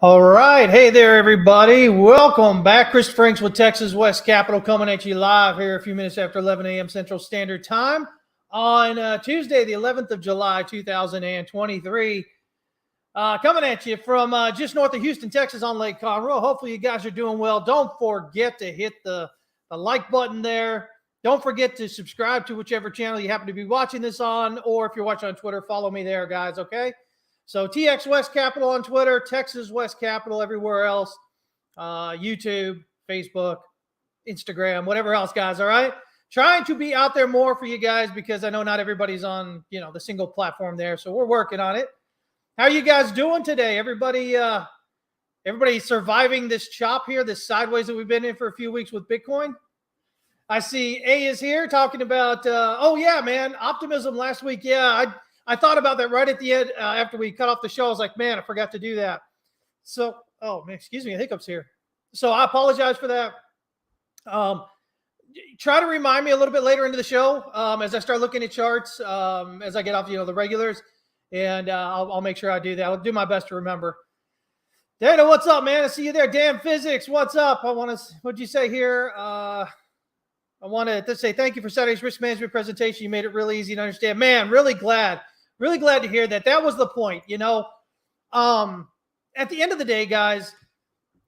All right. Hey there, everybody. Welcome back. Chris Franks with Texas West Capital coming at you live here a few minutes after 11 a.m. Central Standard Time on Tuesday, the 11th of July, 2023. Coming at you from just north of Houston, Texas on Lake Conroe. Hopefully you guys are doing well. Don't forget to hit the like button there. Don't forget to subscribe to whichever channel you happen to be watching this on, or if you're watching on Twitter, follow me there, guys, okay? So TX West Capital on Twitter, Texas West Capital everywhere else, YouTube, Facebook, Instagram, whatever else, guys, all right? Trying to be out there more for you guys because I know not everybody's on, the single platform there, so we're working on it. How are you guys doing today? Everybody surviving this chop here, this sideways that we've been in for a few weeks with Bitcoin? I see A is here talking about, oh, yeah, man, optimism last week. Yeah, I thought about that right at the end after we cut off the show. I was like, man, I forgot to do that. So, oh, man, excuse me, hiccups here. So I apologize for that. Try to remind me a little bit later into the show as I start looking at charts, as I get off, the regulars, and I'll make sure I do that. I'll do my best to remember. Dana, what's up, man? I see you there. Damn Physics, what's up? What'd you say here? I wanted to say thank you for Saturday's risk management presentation. You made it really easy to understand. Man, really glad to hear that. That was the point, At the end of the day, guys,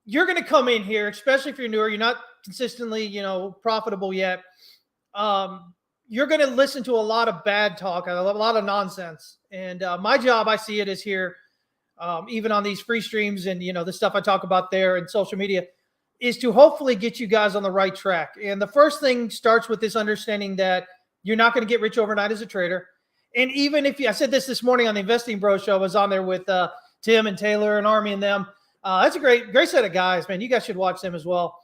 you're going to come in here, especially if you're newer, you're not consistently, profitable yet. You're going to listen to a lot of bad talk, a lot of nonsense. And my job, I see it as here, even on these free streams and, the stuff I talk about there and social media, is to hopefully get you guys on the right track. And the first thing starts with this understanding that you're not going to get rich overnight as a trader. And even if I said this morning on the Investing Bro show, I was on there with Tim and Taylor and Army and them. That's a great set of guys, man. You guys should watch them as well.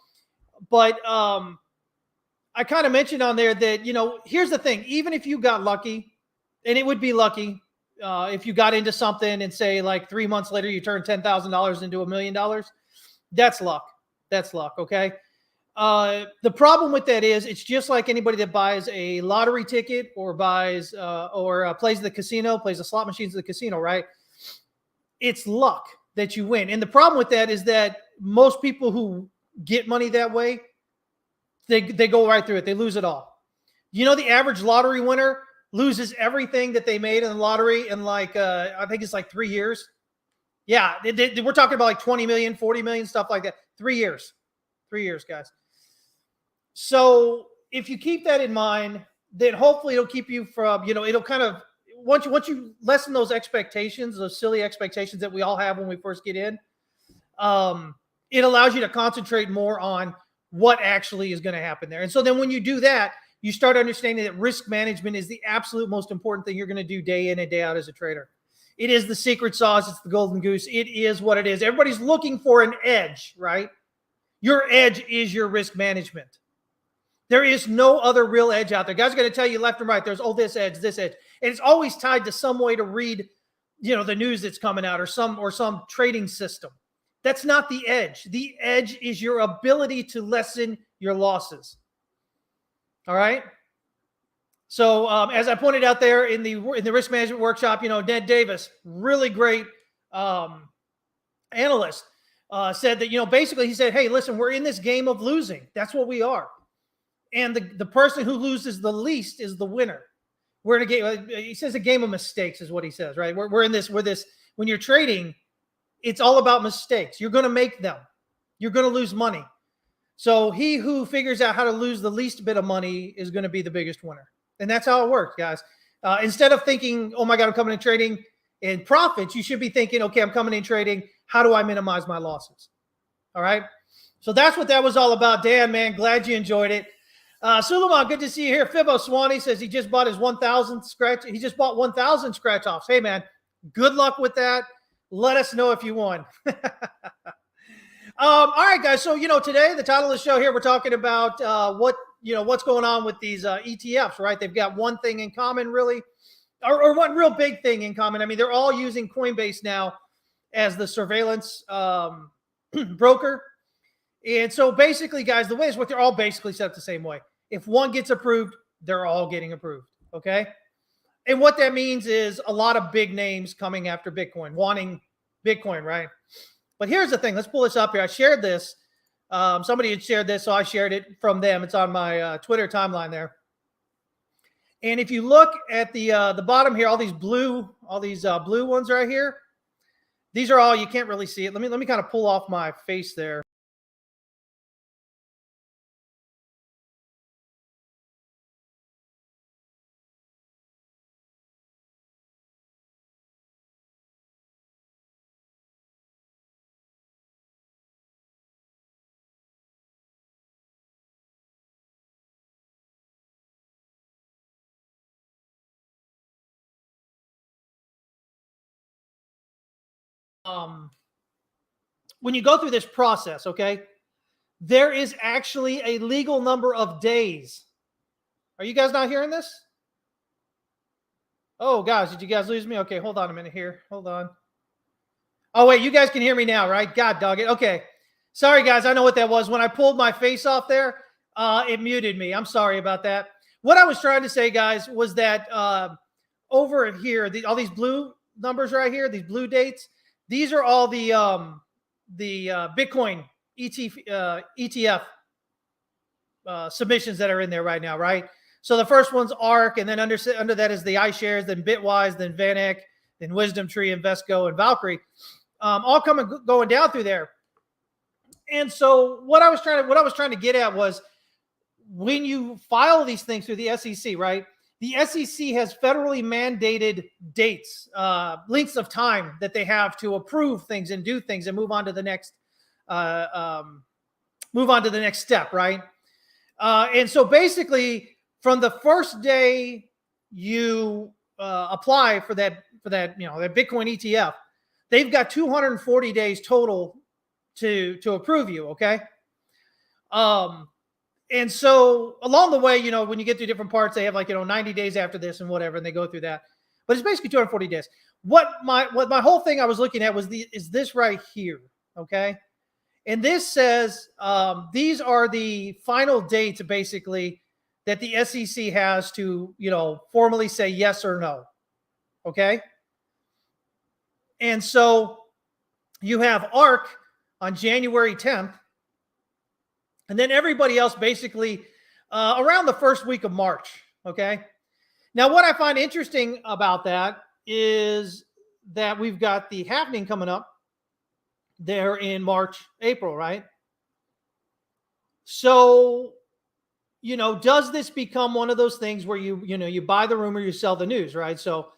But I kind of mentioned on there that, here's the thing. Even if you got lucky, and it would be lucky if you got into something and say like 3 months later, you turn $10,000 into $1 million, that's luck. That's luck, okay? The problem with that is it's just like anybody that buys a lottery ticket or buys or plays the casino, plays the slot machines at the casino, right? It's luck that you win. And the problem with that is that most people who get money that way, they go right through it. They lose it all. The average lottery winner loses everything that they made in the lottery in like, I think it's like 3 years. Yeah, we're talking about like 20 million, 40 million, stuff like that. 3 years. 3 years, guys. So if you keep that in mind, then hopefully it'll keep you from, it'll kind of, once you lessen those expectations, those silly expectations that we all have when we first get in, it allows you to concentrate more on what actually is going to happen there. And so then when you do that, you start understanding that risk management is the absolute most important thing you're going to do day in and day out as a trader. It is the secret sauce. It's the golden goose. It is what it is. Everybody's looking for an edge, right? Your edge is your risk management. There is no other real edge out there. Guys are going to tell you left and right. There's, this edge. And it's always tied to some way to read, the news that's coming out or some trading system. That's not the edge. The edge is your ability to lessen your losses. All right? So as I pointed out there in the risk management workshop, Ned Davis, really great analyst, said that, basically he said, hey, listen, we're in this game of losing. That's what we are. And the person who loses the least is the winner. We're in a game, he says a game of mistakes is what he says, right? We're in this, when you're trading, it's all about mistakes. You're going to make them. You're going to lose money. So he who figures out how to lose the least bit of money is going to be the biggest winner. And that's how it works, guys. Instead of thinking, oh my God, I'm coming in trading in profits, you should be thinking, okay, I'm coming in trading. How do I minimize my losses? All right. So that's what that was all about. Dan, man, glad you enjoyed it. Suleiman, good to see you here. Fibbo Swanee says he just bought his 1,000 scratch. He just bought 1,000 scratch offs. Hey, man, good luck with that. Let us know if you won. All right, guys. So, today, the title of the show here, we're talking about what's going on with these ETFs, right? They've got one thing in common, really, or one real big thing in common. I mean, they're all using Coinbase now as the surveillance broker. And so basically, guys, the way is what they're all basically set up the same way. If one gets approved, they're all getting approved, okay? And what that means is a lot of big names coming after Bitcoin, wanting Bitcoin, right? But here's the thing. Let's pull this up here. I shared this. Somebody had shared this, so I shared it from them. It's on my Twitter timeline there. And if you look at the bottom here, all these blue ones right here, these are all, you can't really see it. Let me kind of pull off my face there. When you go through this process, okay, there is actually a legal number of days. Are you guys not hearing this? Oh, gosh, did you guys lose me? Okay, hold on a minute here. Hold on. Oh, wait, you guys can hear me now, right? God dog it. Okay. Sorry, guys. I know what that was. When I pulled my face off there, it muted me. I'm sorry about that. What I was trying to say, guys, was that over here, all these blue numbers right here, these blue dates, these are all the Bitcoin ETF submissions that are in there right now, right? So the first one's ARK, and then under that is the iShares, then Bitwise, then VanEck, then Wisdom Tree, Invesco, and Valkyrie, all going down through there. And so what I was trying to get at was, when you file these things through the SEC, right? The SEC has federally mandated dates, lengths of time that they have to approve things and do things and move on to the next step, right? And so basically, from the first day you apply for that that Bitcoin ETF, they've got 240 days total to approve you. Okay. And so along the way, when you get through different parts, they have 90 days after this and whatever, and they go through that. But it's basically 240 days. What my whole thing I was looking at is this right here. Okay. And this says these are the final dates, basically, that the SEC has to, formally say yes or no. Okay. And so you have ARK on January 10th. And then everybody else basically around the first week of March. Okay. Now, what I find interesting about that is that we've got the halving coming up there in March, April, right? So, does this become one of those things where you buy the rumor, you sell the news, right? So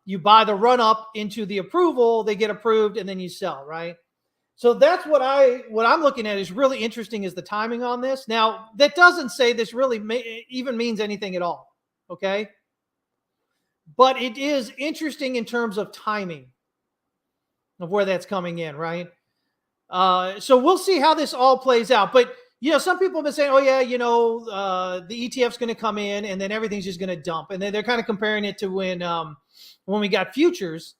you buy the run up into the approval, they get approved, and then you sell, right? So that's what I'm looking at is really interesting, is the timing on this. Now, that doesn't say this really even means anything at all, okay? But it is interesting in terms of timing of where that's coming in, right? So we'll see how this all plays out. But, some people have been saying, oh, yeah, the ETF's going to come in and then everything's just going to dump. And then they're kind of comparing it to when we got futures,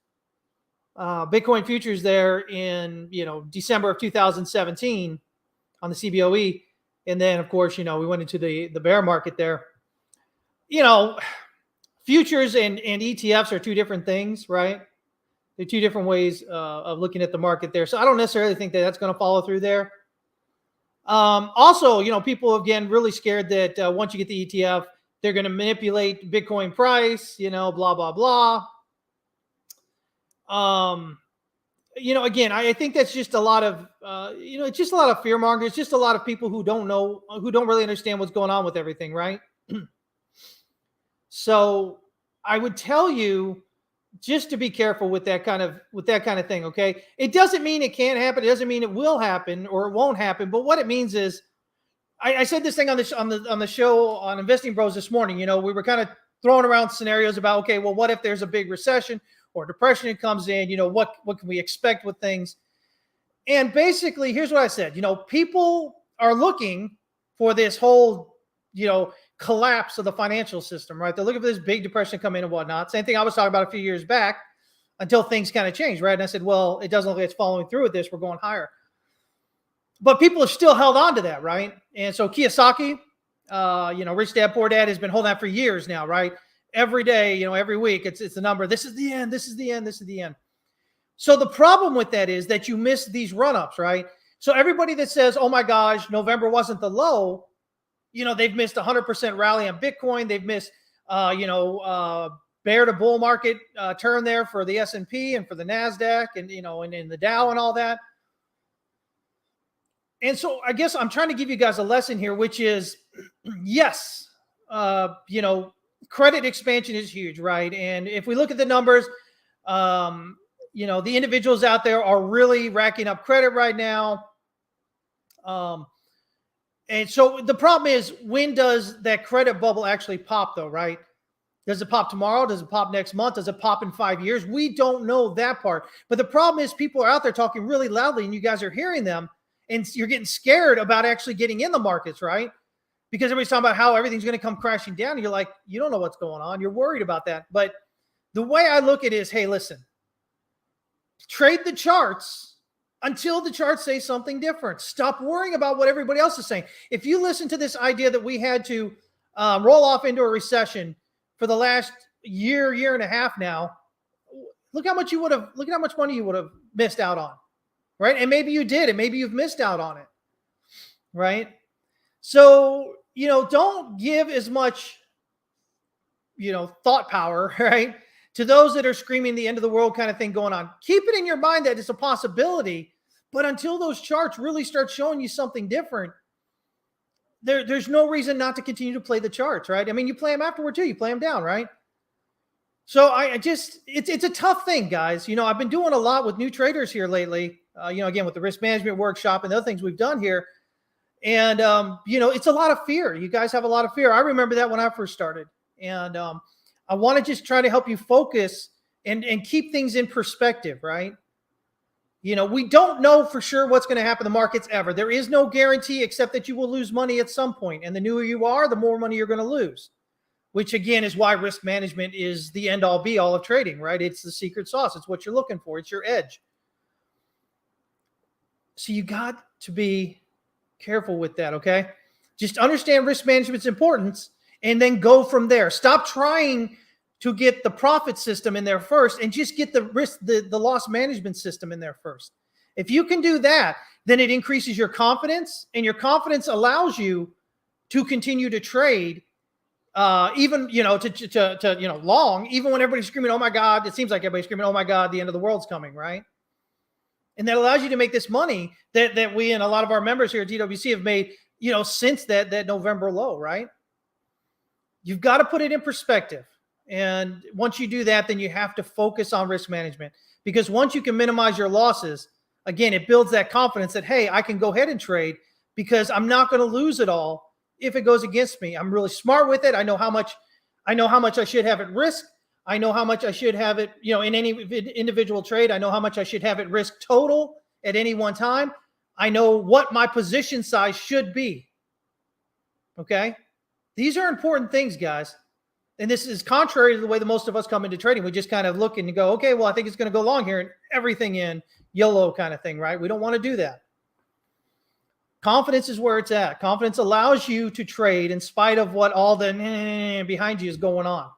Bitcoin futures there in, December of 2017 on the CBOE. And then, of course, we went into the bear market there. Futures and ETFs are two different things, right? They're two different ways of looking at the market there. So I don't necessarily think that that's going to follow through there. Also, people, again, really scared that once you get the ETF, they're going to manipulate Bitcoin price, blah, blah, blah. Again, I think that's just a lot of, it's just a lot of fear mongers. It's just a lot of people who don't really understand what's going on with everything, right? So I would tell you just to be careful with that kind of thing. Okay. It doesn't mean it can't happen. It doesn't mean it will happen or it won't happen. But what it means is, I said this thing on the show on Investing Bros this morning. We were kind of throwing around scenarios about, okay, well, what if there's a big recession or depression that comes in? What can we expect with things? And basically, here's what I said. People are looking for this whole, collapse of the financial system, right? They're looking for this big depression to come in and whatnot. Same thing I was talking about a few years back until things kind of changed, right? And I said, well, it doesn't look like it's following through with this. We're going higher. But people have still held on to that, right? And so Kiyosaki, Rich Dad, Poor Dad has been holding that for years now, right? Every day, every week, it's the number. This is the end. This is the end. This is the end. So the problem with that is that you miss these run-ups, right? So everybody that says, oh my gosh, November wasn't the low, they've missed 100% rally on Bitcoin. They've missed, bear to bull market turn there for the S&P and for the NASDAQ and, and in the Dow and all that. And so I guess I'm trying to give you guys a lesson here, which is, yes, credit expansion is huge, right? And if we look at the numbers, the individuals out there are really racking up credit right now. And so the problem is, when does that credit bubble actually pop though, right? Does it pop tomorrow? Does it pop next month? Does it pop in 5 years? We don't know that part. But the problem is, people are out there talking really loudly and you guys are hearing them and you're getting scared about actually getting in the markets, right? Because everybody's talking about how everything's going to come crashing down. And you're like, you don't know what's going on. You're worried about that. But the way I look at it is, hey, listen, trade the charts until the charts say something different. Stop worrying about what everybody else is saying. If you listen to this idea that we had to roll off into a recession for the last year and a half now, look how much money you would have missed out on, right? And maybe you did, and maybe you've missed out on it, right? So, don't give as much, thought power, right, to those that are screaming the end of the world kind of thing going on. Keep it in your mind that it's a possibility, but until those charts really start showing you something different, there's no reason not to continue to play the charts, right? I mean, you play them afterward too. You play them down, right? So it's a tough thing, guys. I've been doing a lot with new traders here lately, again, with the risk management workshop and the other things we've done here. And, it's a lot of fear. You guys have a lot of fear. I remember that when I first started. And I want to just try to help you focus and keep things in perspective, right? We don't know for sure what's going to happen in the markets ever. There is no guarantee except that you will lose money at some point. And the newer you are, the more money you're going to lose, which again is why risk management is the end all be all of trading, right? It's the secret sauce. It's what you're looking for. It's your edge. So you got to be careful with that, okay? Just understand risk management's importance and then go from there. Stop trying to get the profit system in there first and just get the risk, the loss management system in there first. If you can do that, then it increases your confidence, and your confidence allows you to continue to trade, even, long, even when everybody's screaming, oh my God, it seems like everybody's screaming, oh my God, the end of the world's coming, right? And that allows you to make this money that we and a lot of our members here at DWC have made, since that November low, right? You've got to put it in perspective. And once you do that, then you have to focus on risk management, because once you can minimize your losses, again, it builds that confidence that, hey, I can go ahead and trade because I'm not going to lose it all if it goes against me. I'm really smart with it. I know how much I should have at risk. I know how much I should have it, in any individual trade. I know how much I should have at risk total at any one time. I know what my position size should be. Okay. These are important things, guys. And this is contrary to the way that most of us come into trading. We just kind of look and go, okay, well, I think it's going to go long here and everything in YOLO kind of thing, right? We don't want to do that. Confidence is where it's at. Confidence allows you to trade in spite of what all the behind you is going on.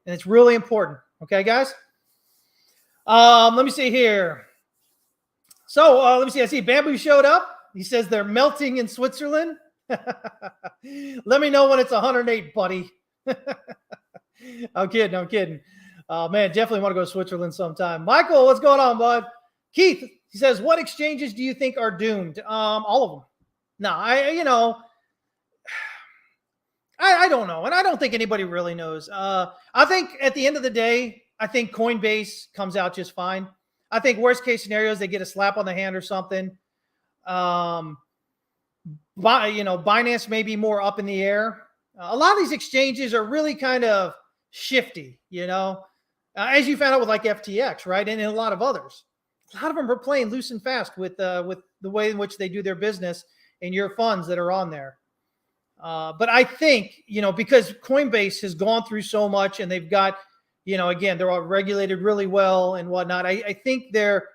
And it's really important. Okay, guys? Let me see here. So let me see. I see Bamboo showed up. He says they're melting in Switzerland. Let me know when it's 108, buddy. I'm kidding. Man, definitely want to go to Switzerland sometime. Michael, what's going on, bud? Keith, he says, what exchanges do you think are doomed? All of them. No, I don't know. And I don't think anybody really knows. I think at the end of the day, I think Coinbase comes out just fine. I think worst case scenarios, they get a slap on the hand or something. Binance may be more up in the air. A lot of these exchanges are really kind of shifty, as you found out with like FTX, right? And a lot of others. A lot of them are playing loose and fast with the way in which they do their business and your funds that are on there. But I think, because Coinbase has gone through so much and they've got, again, they're all regulated really well and whatnot. I think they're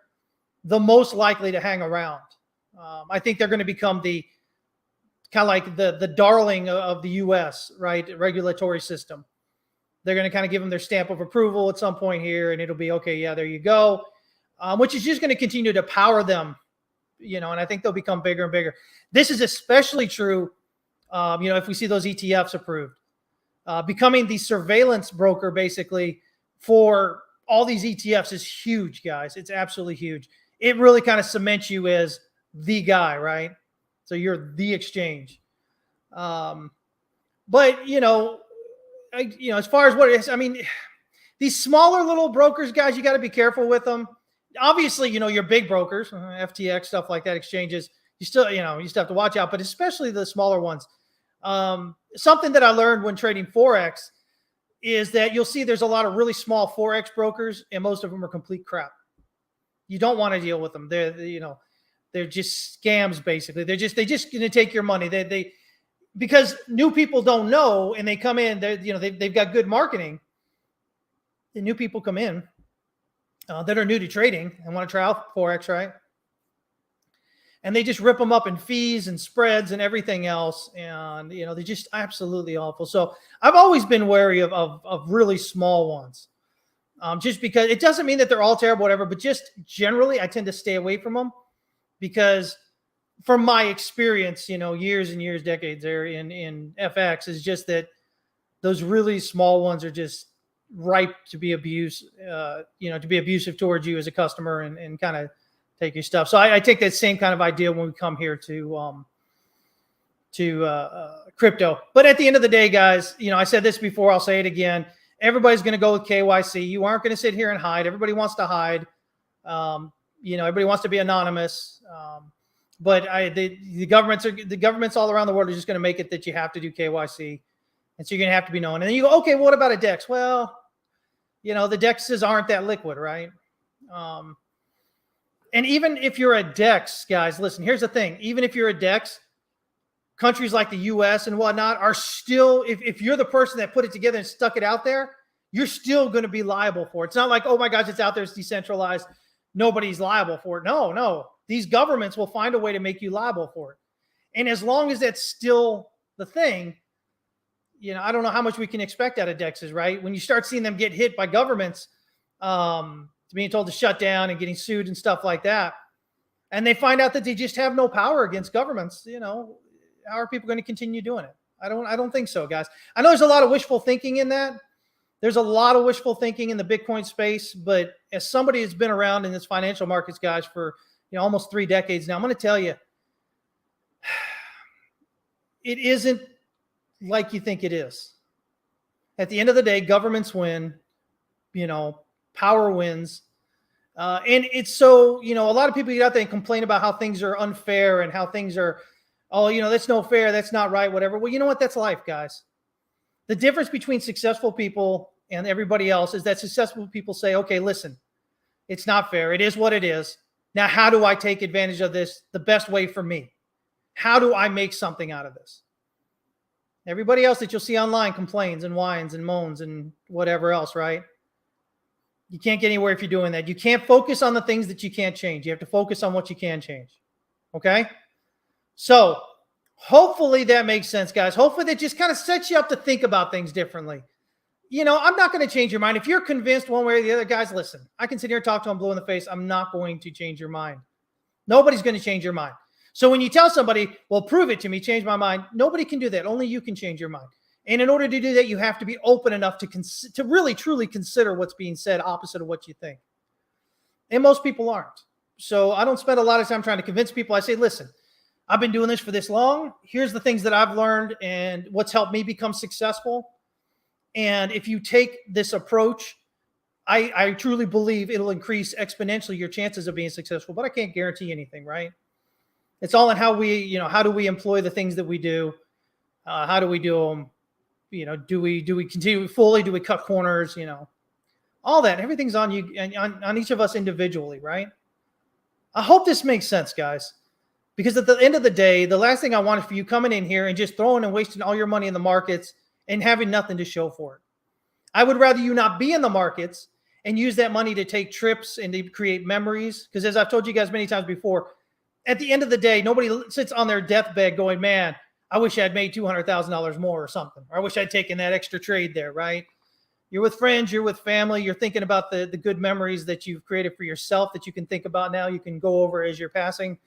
the most likely to hang around. I think they're going to become the kind of like the darling of the U.S., right? Regulatory system. They're going to kind of give them their stamp of approval at some point here, and it'll be okay. Yeah, there you go. which is just going to continue to power them, and I think they'll become bigger and bigger. This is especially true, if we see those ETFs approved. Becoming the surveillance broker, basically, for all these ETFs is huge, guys. It's absolutely huge. It really kind of cements you as the guy, right? So you're the exchange. But, as far as what it is, I mean, these smaller little brokers, guys, you got to be careful with them. Obviously, your big brokers, FTX, stuff like that, exchanges, you still have to watch out, but especially the smaller ones. Something that I learned when trading Forex is that you'll see there's a lot of really small Forex brokers, and most of them are complete crap. You don't want to deal with them. They're just scams, basically. They're just going to take your money. They because new people don't know, and they come in, they've got good marketing. The new people come in that are new to trading and want to try out Forex, right? And they just rip them up in fees and spreads and everything else. And, they're just absolutely awful. So I've always been wary of really small ones, just because it doesn't mean that they're all terrible, whatever, but just generally I tend to stay away from them because from my experience, years and years, decades there in FX, is just that those really small ones are just ripe to be abusive towards you as a customer and kind of take your stuff. So I take that same kind of idea when we come here to crypto. But at the end of the day, guys, I said this before, I'll say it again. Everybody's going to go with KYC. You aren't going to sit here and hide. Everybody wants to hide. Everybody wants to be anonymous. But the governments all around the world are just going to make it that you have to do KYC. And so you're going to have to be known. And then you go, okay, well, what about a DEX? Well, the DEXs aren't that liquid, right? And even if you're a DEX, guys, listen, here's the thing. Even if you're a DEX, countries like the US and whatnot are still, if you're the person that put it together and stuck it out there, you're still going to be liable for it. It's not like, oh my gosh, it's out there, it's decentralized, nobody's liable for it. No. These governments will find a way to make you liable for it. And as long as that's still the thing, I don't know how much we can expect out of DEXs, right? When you start seeing them get hit by governments, being told to shut down and getting sued and stuff like that, and they find out that they just have no power against governments, how are people going to continue doing it? I don't think so, guys. I know there's a lot of wishful thinking in that. There's a lot of wishful thinking in the Bitcoin space, but as somebody who's been around in this financial markets, guys, for almost 3 decades now, I'm going to tell you, it isn't like you think it is. At the end of the day, governments win, power wins. And it's so, a lot of people get out there and complain about how things are unfair and how things are, that's no fair, that's not right, whatever. Well, you know what? That's life, guys. The difference between successful people and everybody else is that successful people say, okay, listen, it's not fair. It is what it is. Now, how do I take advantage of this the best way for me? How do I make something out of this? Everybody else that you'll see online complains and whines and moans and whatever else, right? You can't get anywhere if you're doing that. You can't focus on the things that you can't change. You have to focus on what you can change. Okay? So hopefully that makes sense, guys. Hopefully that just kind of sets you up to think about things differently. I'm not going to change your mind. If you're convinced one way or the other, guys, listen, I can sit here and talk to them blue in the face. I'm not going to change your mind. Nobody's going to change your mind. So when you tell somebody, well, prove it to me, change my mind, nobody can do that. Only you can change your mind. And in order to do that, you have to be open enough to really, truly consider what's being said opposite of what you think. And most people aren't. So I don't spend a lot of time trying to convince people. I say, listen, I've been doing this for this long. Here's the things that I've learned and what's helped me become successful. And if you take this approach, I truly believe it'll increase exponentially your chances of being successful. But I can't guarantee anything, right? It's all in how do we employ the things that we do? How do we do them? Do we continue fully? Do we cut corners? All that. Everything's on you and on each of us individually, right? I hope this makes sense, guys. Because at the end of the day, the last thing I want is for you coming in here and just throwing and wasting all your money in the markets and having nothing to show for it. I would rather you not be in the markets and use that money to take trips and to create memories. Because as I've told you guys many times before, at the end of the day, nobody sits on their deathbed going, man, I wish I'd made $200,000 more or something. Or I wish I'd taken that extra trade there, right? You're with friends, you're with family, you're thinking about the good memories that you've created for yourself that you can think about now, you can go over as you're passing.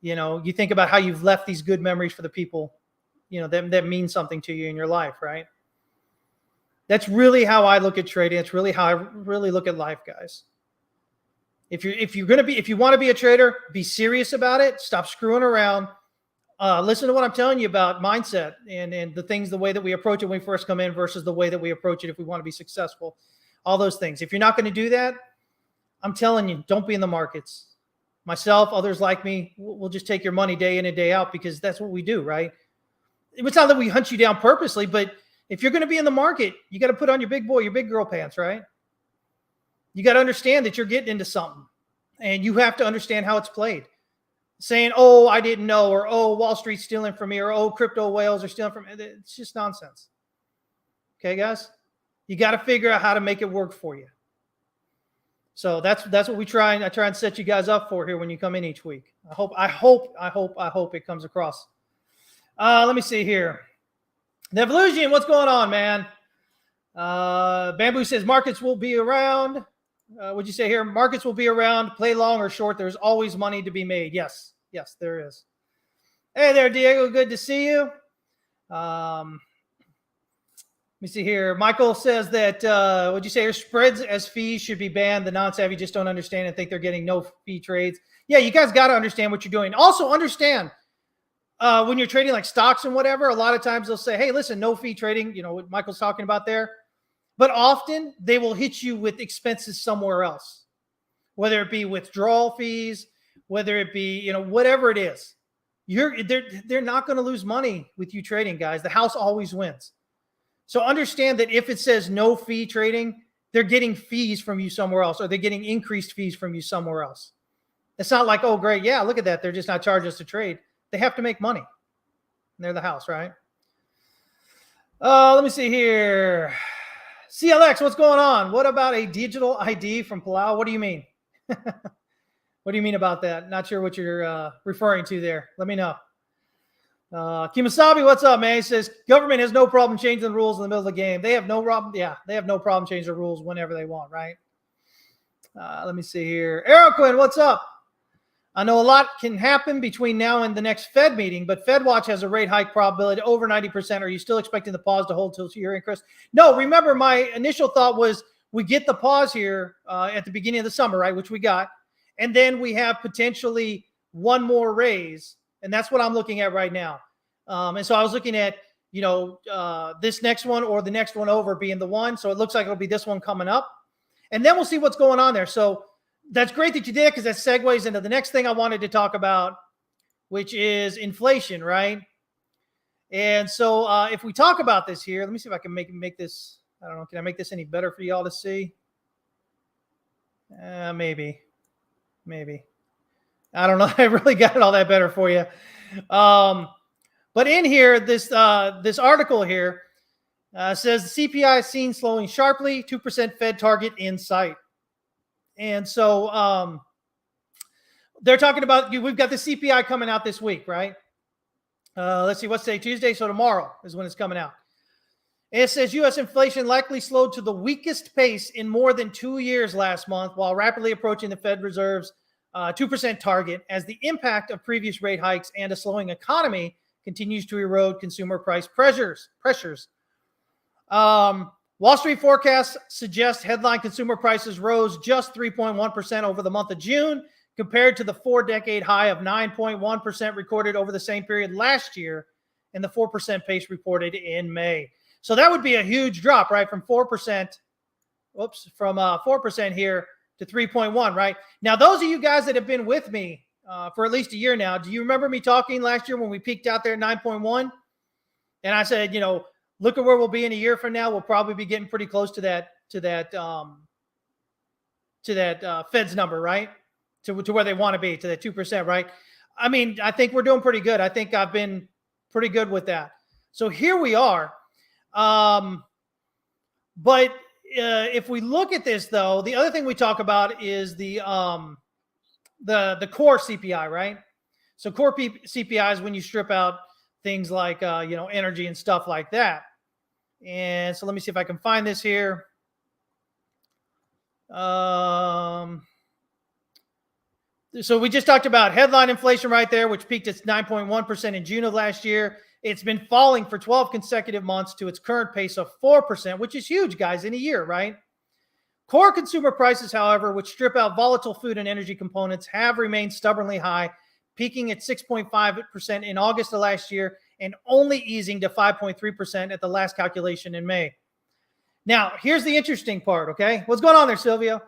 You know, you think about how you've left these good memories for the people, you know, that mean something to you in your life, right? That's really how I look at trading. It's really how I really look at life, guys. If you want to be a trader, be serious about it. Stop screwing around. Listen to what I'm telling you about mindset and the things, the way that we approach it when we first come in versus the way that we approach it if we want to be successful. All those things. If you're not going to do that, I'm telling you, don't be in the markets. Myself, others like me, we'll just take your money day in and day out because that's what we do, right? It's not that we hunt you down purposely, but if you're going to be in the market, you got to put on your big boy, your big girl pants, right? You got to understand that you're getting into something and you have to understand how it's played. Saying, oh, I didn't know, or oh, Wall Street's stealing from me, or oh, crypto whales are stealing from me. It's just nonsense. Okay, guys? You got to figure out how to make it work for you. So that's what I try and set you guys up for here when you come in each week. I hope it comes across. Let me see here. The Evolution, what's going on, man? Bamboo says markets will be around. What'd you say here? Markets will be around. Play long or short. There's always money to be made. Yes, there is. Hey there, Diego. Good to see you. Let me see here. Michael says that, what'd you say here? Spreads as fees should be banned. The non-savvy just don't understand and think they're getting no fee trades. Yeah, you guys got to understand what you're doing. Also understand when you're trading like stocks and whatever, a lot of times they'll say, hey, listen, no fee trading, you know, what Michael's talking about there. But often they will hit you with expenses somewhere else, whether it be withdrawal fees, whether it be, you know, whatever it is. They're not going to lose money with you trading, guys. The house always wins. So understand that if it says no fee trading, they're getting fees from you somewhere else, or they're getting increased fees from you somewhere else. It's not like, oh, great, yeah, look at that. They're just not charging us to trade. They have to make money. And they're the house, right? Let me see here. CLX, what's going on? What about a digital ID from Palau? What do you mean? What do you mean about that? Not sure what you're referring to there. Let me know. Kimasabi, what's up, man? He says, government has no problem changing the rules in the middle of the game. They have no problem. Yeah, they have no problem changing the rules whenever they want, right? Let me see here. Aeroquin, what's up? I know a lot can happen between now and the next Fed meeting, but FedWatch has a rate hike probability over 90%. Are you still expecting the pause to hold till your increase? No, remember my initial thought was we get the pause here at the beginning of the summer, right, which we got, and then we have potentially one more raise, and that's what I'm looking at right now. And so I was looking at, you know, this next one or the next one over being the one, so it looks like it'll be this one coming up, and then we'll see what's going on there. So that's great that you did, because that segues into the next thing I wanted to talk about, which is inflation, right? And so if we talk about this here, let me see if I can make this, I don't know, can I make this any better for y'all to see? Maybe. I don't know. I really got it all that better for you. But in here, this article here says the CPI is seen slowing sharply, 2% Fed target in sight. And so they're talking about, we've got the CPI coming out this week, right? Let's see, what's today? Tuesday. So tomorrow is when it's coming out. And it says U.S. inflation likely slowed to the weakest pace in more than 2 years last month, while rapidly approaching the Fed Reserve's 2% target, as the impact of previous rate hikes and a slowing economy continues to erode consumer price pressures. Wall Street forecasts suggest headline consumer prices rose just 3.1% over the month of June, compared to the 4-decade high of 9.1% recorded over the same period last year, and the 4% pace reported in May. So that would be a huge drop, right? From 4%, from 4% here to 3.1, right? Now, those of you guys that have been with me for at least a year now, do you remember me talking last year when we peaked out there at 9.1? And I said, you know, look at where we'll be in a year from now. We'll probably be getting pretty close to that Fed's number, right? To where they want to be, to that 2%, right? I mean, I think we're doing pretty good. I think I've been pretty good with that. So here we are. But if we look at this, though, the other thing we talk about is the core CPI, right? So core CPI is when you strip out things like energy and stuff like that. And so let me see if I can find this here. So we just talked about headline inflation right there, which peaked at 9.1% in June of last year. It's been falling for 12 consecutive months to its current pace of 4%, which is huge, guys, in a year, right? Core consumer prices, however, which strip out volatile food and energy components, have remained stubbornly high, peaking at 6.5% in August of last year and only easing to 5.3% at the last calculation in May. Now, here's the interesting part, okay? What's going on there, Silvio?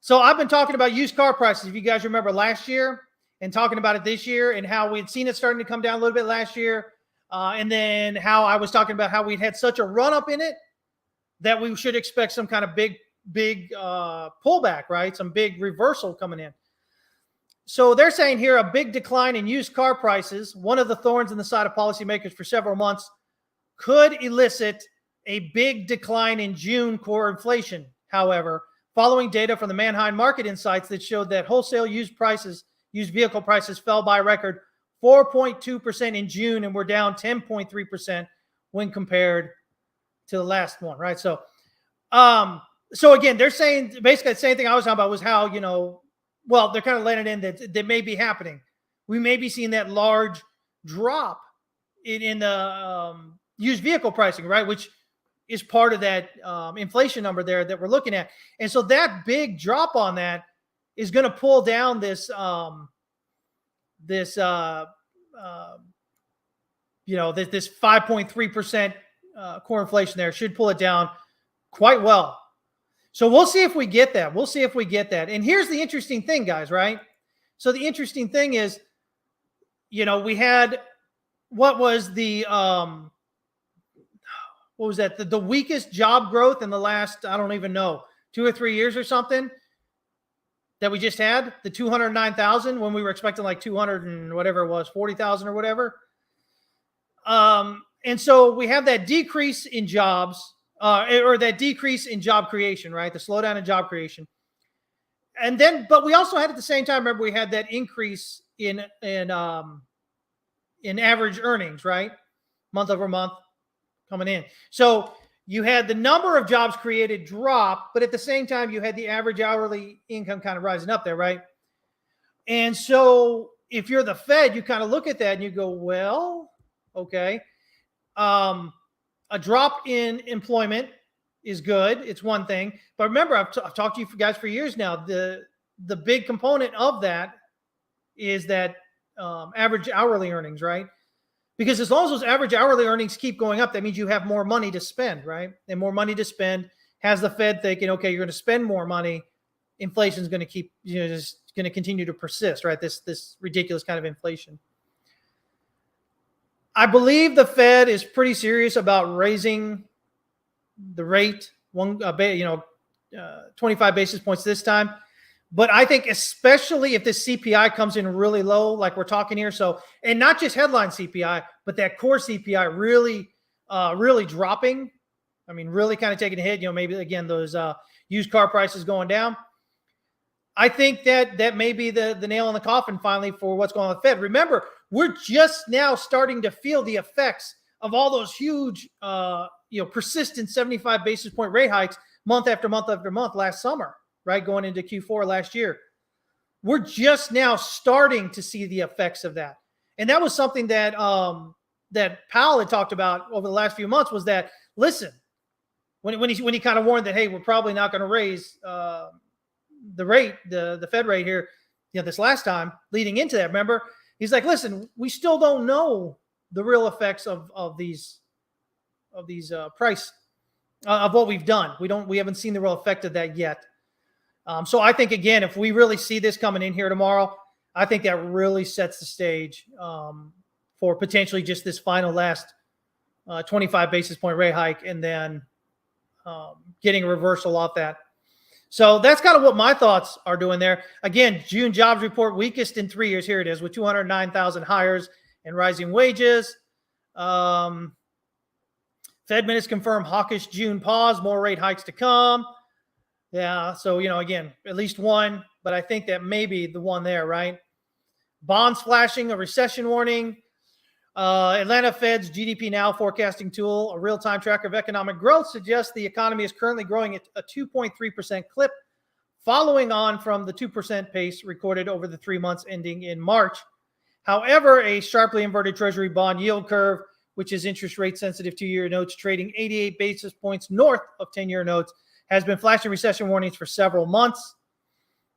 So I've been talking about used car prices, if you guys remember last year, and talking about it this year and how we'd seen it starting to come down a little bit last year. And then how I was talking about how we'd had such a run up in it that we should expect some kind of big pullback, right? Some big reversal coming in. So they're saying here a big decline in used car prices, one of the thorns in the side of policymakers for several months, could elicit a big decline in June core inflation. However, following data from the Manheim Market Insights that showed that wholesale used vehicle prices fell by a record 4.2% in June and were down 10.3% when compared to the last one, right? So again, they're saying basically the same thing I was talking about was how, well, they're kind of letting in that may be happening. We may be seeing that large drop in the used vehicle pricing, right? Which is part of that inflation number there that we're looking at. And so that big drop on that is going to pull down this 5.3% core inflation there. Should pull it down quite well. So we'll see if we get that. And here's the interesting thing, guys, right? So the interesting thing is, we had what was the weakest job growth in the last, I don't even know, 2 or 3 years or something that we just had, the 209,000 when we were expecting like 200 and whatever it was, 40,000 or whatever. And so we have that decrease in jobs, or that decrease in job creation, right? The slowdown in job creation. And then, but we also had at the same time, remember, we had that increase in average earnings, right? Month over month coming in. So you had the number of jobs created drop, but at the same time, you had the average hourly income kind of rising up there, right? And so if you're the Fed, you kind of look at that and you go, well, okay. A drop in employment is good. It's one thing. But remember, I've talked to you guys for years now. The big component of that is that average hourly earnings, right? Because as long as those average hourly earnings keep going up, that means you have more money to spend, right? And more money to spend has the Fed thinking, okay, you're going to spend more money. Inflation is going to keep, just going to continue to persist, right? This ridiculous kind of inflation. I believe the Fed is pretty serious about raising the rate 25 basis points this time. But I think especially if this CPI comes in really low, like we're talking here. So, and not just headline CPI, but that core CPI really dropping. I mean, really kind of taking a hit, maybe again, those used car prices going down. I think that may be the nail in the coffin finally for what's going on with the Fed. Remember, we're just now starting to feel the effects of all those huge, persistent 75 basis point rate hikes month after month after month last summer, right? Going into Q4 last year. We're just now starting to see the effects of that. And that was something that that Powell had talked about over the last few months was that, listen, when he kind of warned that, hey, we're probably not going to raise the rate, the Fed rate here, this last time leading into that, remember, he's like, listen, we still don't know the real effects of these price of what we've done. We haven't seen the real effect of that yet. So I think, again, if we really see this coming in here tomorrow, I think that really sets the stage for potentially just this final last 25 basis point rate hike and then getting a reversal off that. So that's kind of what my thoughts are doing there. Again, June jobs report weakest in 3 years. Here it is with 209,000 hires and rising wages. Fed minutes confirm hawkish June pause, more rate hikes to come. Yeah, so, again, at least one, but I think that may be the one there, right? Bonds flashing a recession warning. Atlanta Fed's GDP Now forecasting tool, a real-time tracker of economic growth, suggests the economy is currently growing at a 2.3% clip, following on from the 2% pace recorded over the 3 months ending in March. However, a sharply inverted Treasury bond yield curve, which is interest rate sensitive 2-year notes trading 88 basis points north of 10-year notes, has been flashing recession warnings for several months.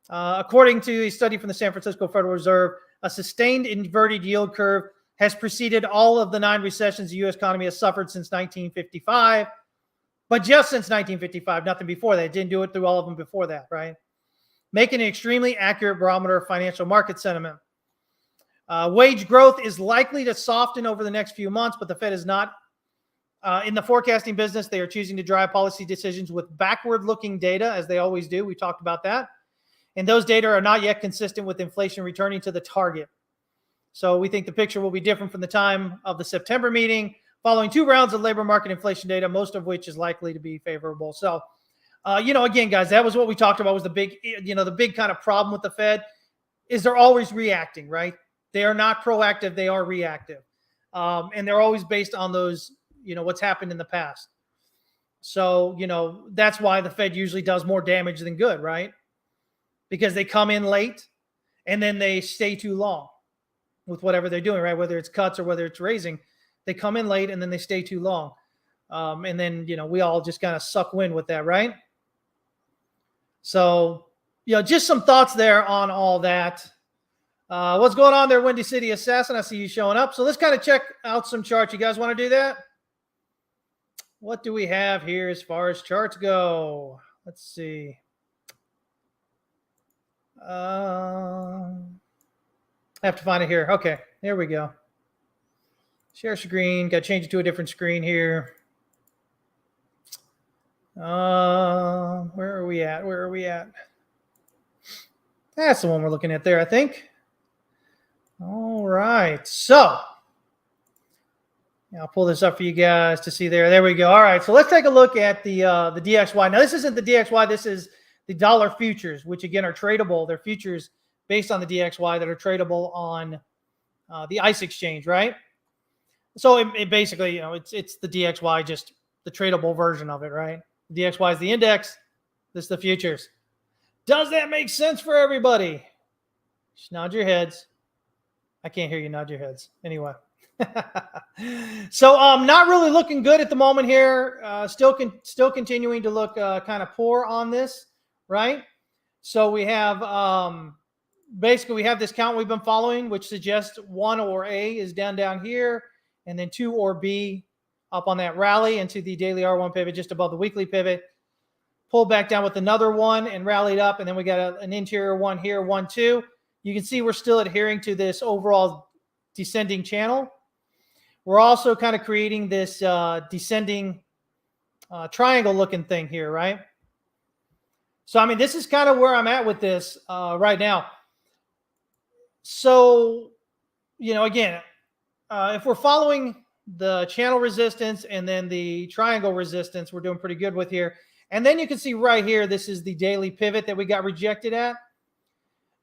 According to a study from the San Francisco Federal Reserve, a sustained inverted yield curve has preceded all of the 9 recessions the U.S. economy has suffered since 1955, but just since 1955, nothing before that. It didn't do it through all of them before that, right? Making an extremely accurate barometer of financial market sentiment. Wage growth is likely to soften over the next few months, but the Fed is not in the forecasting business. They are choosing to drive policy decisions with backward-looking data, as they always do. We talked about that. And those data are not yet consistent with inflation returning to the target. So we think the picture will be different from the time of the September meeting, following 2 rounds of labor market inflation data, most of which is likely to be favorable. So, again, guys, that was what we talked about, was the big kind of problem with the Fed is they're always reacting, right? They are not proactive. They are reactive. And they're always based on those, what's happened in the past. So, that's why the Fed usually does more damage than good, right? Because they come in late and then they stay too long with whatever they're doing, right? Whether it's cuts or whether it's raising, they come in late and then they stay too long. And then, we all just kind of suck wind with that, right? So, just some thoughts there on all that. What's going on there, Windy City Assassin? I see you showing up. So let's kind of check out some charts. You guys want to do that? What do we have here as far as charts go? Let's see. I have to find it here. Okay, there we go. Share screen. Got to change it to a different screen here. Where are we at? Where are we at? That's the one we're looking at there, I think. All right. So I'll pull this up for you guys to see there. There we go. All right. So let's take a look at the DXY. Now, this isn't the DXY. This is the dollar futures, which again are tradable. They're futures based on the DXY that are tradable on the ICE exchange, right? So it basically, it's the DXY, just the tradable version of it, right? The DXY is the index. This is the futures. Does that make sense for everybody? Just nod your heads. I can't hear you nod your heads. Anyway. So not really looking good at the moment here. Still continuing to look kind of poor on this, right? So we have basically we have this count we've been following, which suggests 1 or A is down here, and then 2 or B up on that rally into the daily R1 pivot just above the weekly pivot. Pulled back down with another 1 and rallied up, and then we got an interior 1 here, 1, 2. You can see we're still adhering to this overall descending channel. We're also kind of creating this descending triangle looking thing here, right? So, I mean, this is kind of where I'm at with this right now. So, again, if we're following the channel resistance and then the triangle resistance, we're doing pretty good with here. And then you can see right here, this is the daily pivot that we got rejected at.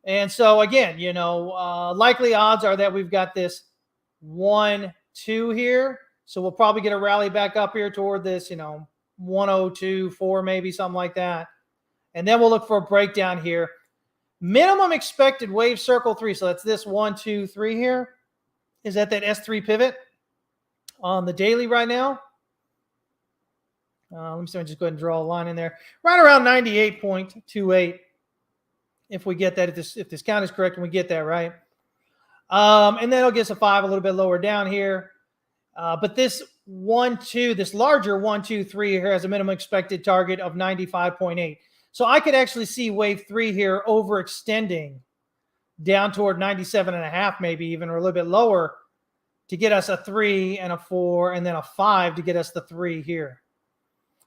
And so again, likely odds are that we've got this 1, 2 here. So we'll probably get a rally back up here toward this, 102, 4, maybe something like that. And then we'll look for a breakdown here. Minimum expected wave circle 3. So that's this 1, 2, 3 here. Is at that S3 pivot on the daily right now. Let me see. I'll just go ahead and draw a line in there. Right around 98.28. If we get that, if this count is correct and we get that right. And then it'll get us a 5 a little bit lower down here. But this 1, 2, this larger 1, 2, 3 here has a minimum expected target of 95.8. So I could actually see wave 3 here overextending down toward 97.5, maybe even, or a little bit lower, to get us a 3 and a 4 and then a 5 to get us the 3 here.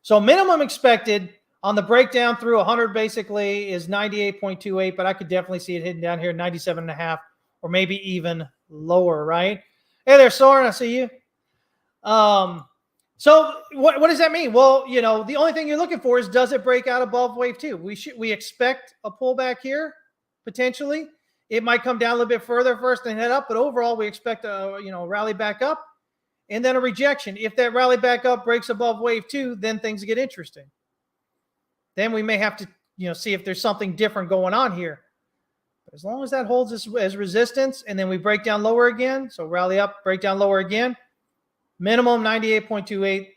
So minimum expected on the breakdown through 100 basically is 98.28, but I could definitely see it hitting down here 97.5 or maybe even lower, right? Hey there, Soren, I see you. So what does that mean? Well, the only thing you're looking for is, does it break out above wave 2? We expect a pullback here potentially. It might come down a little bit further first and head up, but overall we expect a rally back up and then a rejection. If that rally back up breaks above wave 2, then things get interesting. Then we may have to see if there's something different going on here. But as long as that holds as resistance, and then we break down lower again, so rally up, break down lower again, minimum 98.28,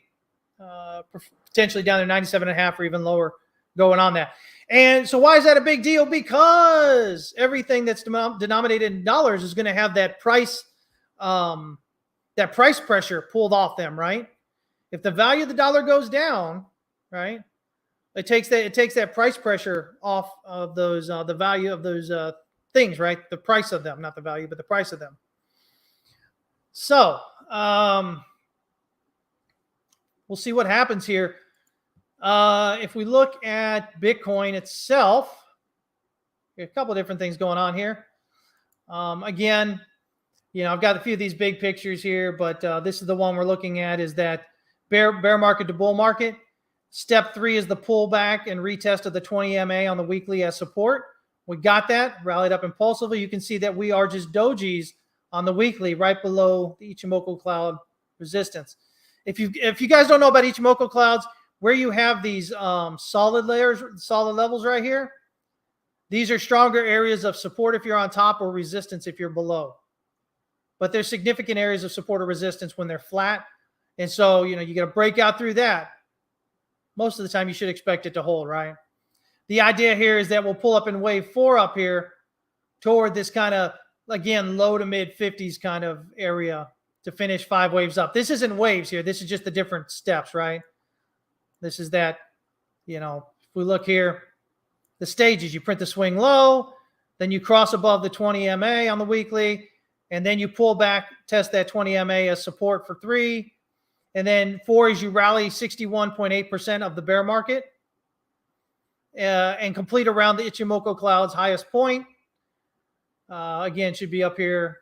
potentially down to 97.5 or even lower going on that. And so why is that a big deal? Because everything that's denominated in dollars is going to have that price pressure pulled off them, right? If the value of the dollar goes down, right, it takes that price pressure off of those the value of those things, right? The price of them, not the value, but the price of them. So we'll see what happens here. If we look at Bitcoin itself, a couple of different things going on here. Again, I've got a few of these big pictures here, but this is the one we're looking at, is that bear market to bull market. Step 3 is the pullback and retest of the 20 MA on the weekly as support. We got that, rallied up impulsively. You can see that we are just dojis on the weekly, right below the Ichimoku cloud resistance. If you guys don't know about Ichimoku clouds, where you have these solid levels right here, these are stronger areas of support if you're on top, or resistance if you're below. But there's significant areas of support or resistance when they're flat. And so, you got to break out through that. Most of the time you should expect it to hold, right? The idea here is that we'll pull up in wave 4 up here toward this kind of, again, low to mid 50s kind of area to finish 5 waves up. This isn't waves here. This is just the different steps, right? This is that, if we look here, the stages, you print the swing low, then you cross above the 20 MA on the weekly, and then you pull back, test that 20 MA as support for 3. And then 4 is you rally 61.8% of the bear market and complete around the Ichimoku cloud's highest point. Again, should be up here,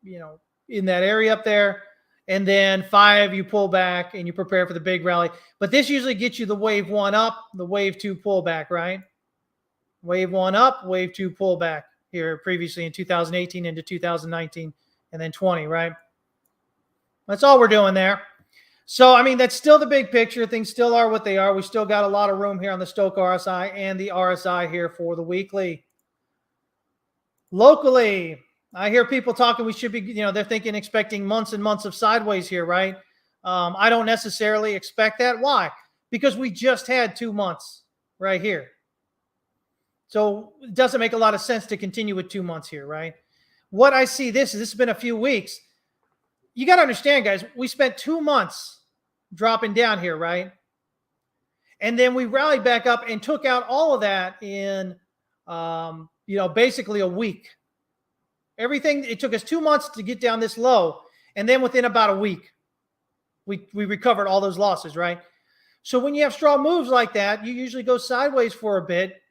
in that area up there. And then 5, you pull back and you prepare for the big rally. But this usually gets you the wave 1 up, the wave 2 pullback, right? Wave 1 up, wave 2 pullback here previously in 2018 into 2019 and then 20, right? That's all we're doing there. So, that's still the big picture. Things still are what they are. We still got a lot of room here on the Stochh RSI and the RSI here for the weekly. Locally, I hear people talking, we should be, they're expecting months and months of sideways here, right? I don't necessarily expect that. Why? Because we just had 2 months right here. So it doesn't make a lot of sense to continue with 2 months here, right? What I see, this has been a few weeks. You got to understand, guys, we spent 2 months dropping down here, right? And then we rallied back up and took out all of that in, basically a week. Everything, it took us 2 months to get down this low. And then within about a week, we recovered all those losses, right? So when you have strong moves like that, you usually go sideways for a bit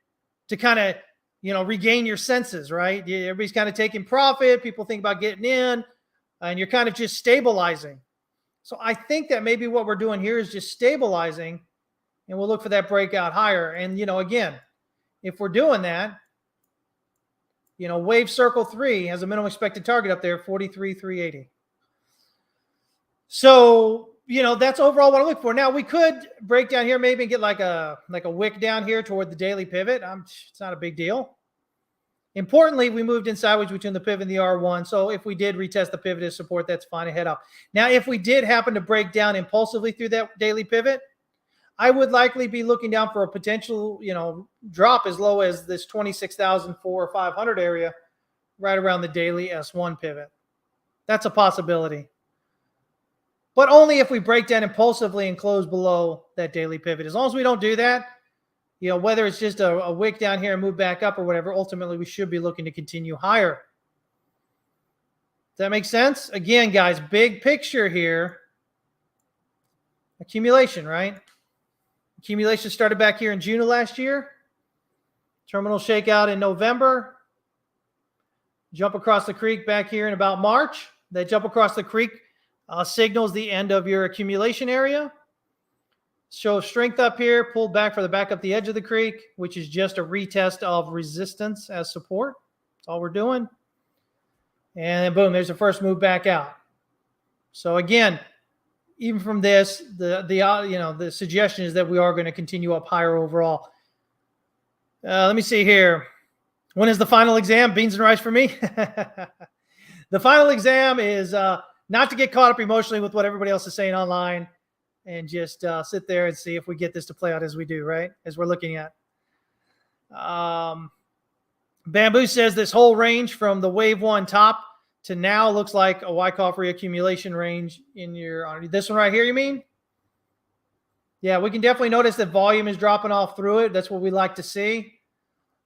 to kind of, regain your senses, right? Everybody's kind of taking profit. People think about getting in. And you're kind of just stabilizing. So I think that maybe what we're doing here is just stabilizing, and we'll look for that breakout higher. And, again, if we're doing that, wave circle 3 has a minimum expected target up there, 43,380. So, that's overall what I look for. Now, we could break down here maybe and get like a wick down here toward the daily pivot. It's not a big deal. Importantly, we moved in sideways between the pivot and the R1. So if we did retest the pivot as support, that's fine to head up. Now, if we did happen to break down impulsively through that daily pivot, I would likely be looking down for a potential, drop as low as this 26,400 or 500 area right around the daily S1 pivot. That's a possibility. But only if we break down impulsively and close below that daily pivot. As long as we don't do that, whether it's just a wick down here and move back up or whatever, ultimately we should be looking to continue higher. Does that make sense? Again, guys, big picture here. Accumulation, right? Accumulation started back here in June of last year. Terminal shakeout in November. Jump across the creek back here in about March. That jump across the creek signals the end of your accumulation area. Show strength up here, pulled back for the back up the edge of the creek, which is just a retest of resistance as support. That's all we're doing. And then boom, there's the first move back out. So again, even from this, the suggestion is that we are going to continue up higher overall. Let me see here. When is the final exam? Beans and rice for me. The final exam is not to get caught up emotionally with what everybody else is saying online, and just sit there and see if we get this to play out as we do, right? As we're looking at. Bamboo says this whole range from the wave one top to now looks like a Wyckoff reaccumulation range in your, this one right here, you mean? Yeah, we can definitely notice that volume is dropping off through it. That's what we like to see.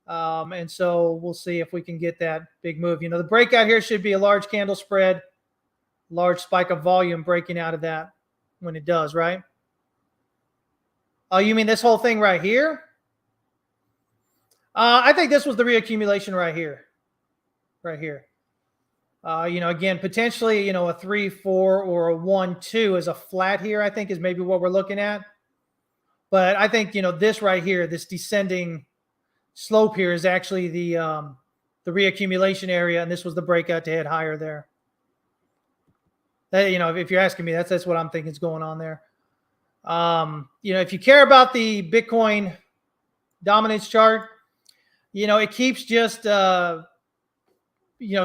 And so we'll see if we can get that big move. The breakout here should be a large candle spread, large spike of volume breaking out of that when it does, right? Oh, you mean this whole thing right here? I think this was the reaccumulation right here. Right here. Again, potentially, a 3, 4 or a 1, 2 as a flat here, I think is maybe what we're looking at. But I think, this right here, this descending slope here is actually the reaccumulation area, and this was the breakout to head higher there. That, if you're asking me, that's what I'm thinking is going on there. If you care about the Bitcoin dominance chart, it keeps just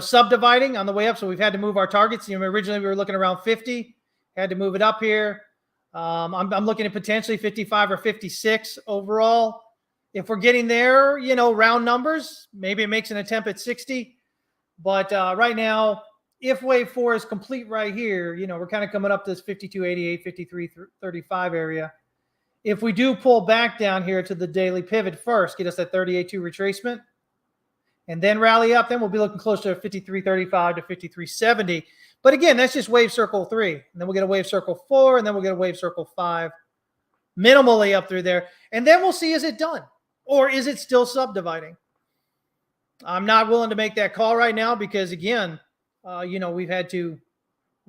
subdividing on the way up. So we've had to move our targets. Originally we were looking around 50, had to move it up here. I'm looking at potentially 55 or 56 overall. If we're getting there, round numbers, maybe it makes an attempt at 60. But right now, if wave 4 is complete right here, we're kind of coming up to this 52.88, 53.35 area. If we do pull back down here to the daily pivot first, get us that 38.2 retracement, and then rally up, then we'll be looking closer to 53.35 to 53.70. But again, that's just wave circle 3. And then we'll get a wave circle 4, and then we'll get a wave circle 5, minimally up through there. And then we'll see, is it done? Or is it still subdividing? I'm not willing to make that call right now because, again, we've had to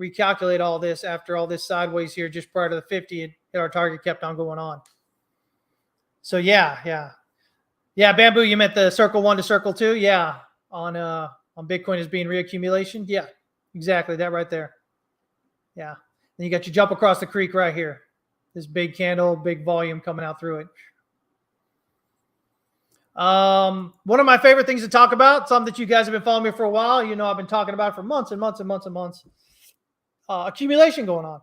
recalculate all this after all this sideways here just prior to the 50, and our target kept on going on. So, yeah, Bamboo, you meant the circle 1 to circle 2? Yeah, on Bitcoin as being reaccumulation? Yeah, exactly, that right there. Yeah, then you got your jump across the creek right here. This big candle, big volume coming out through it. One of my favorite things to talk about, something that you guys have been following me for a while, I've been talking about it for months and months and months and months. Accumulation going on.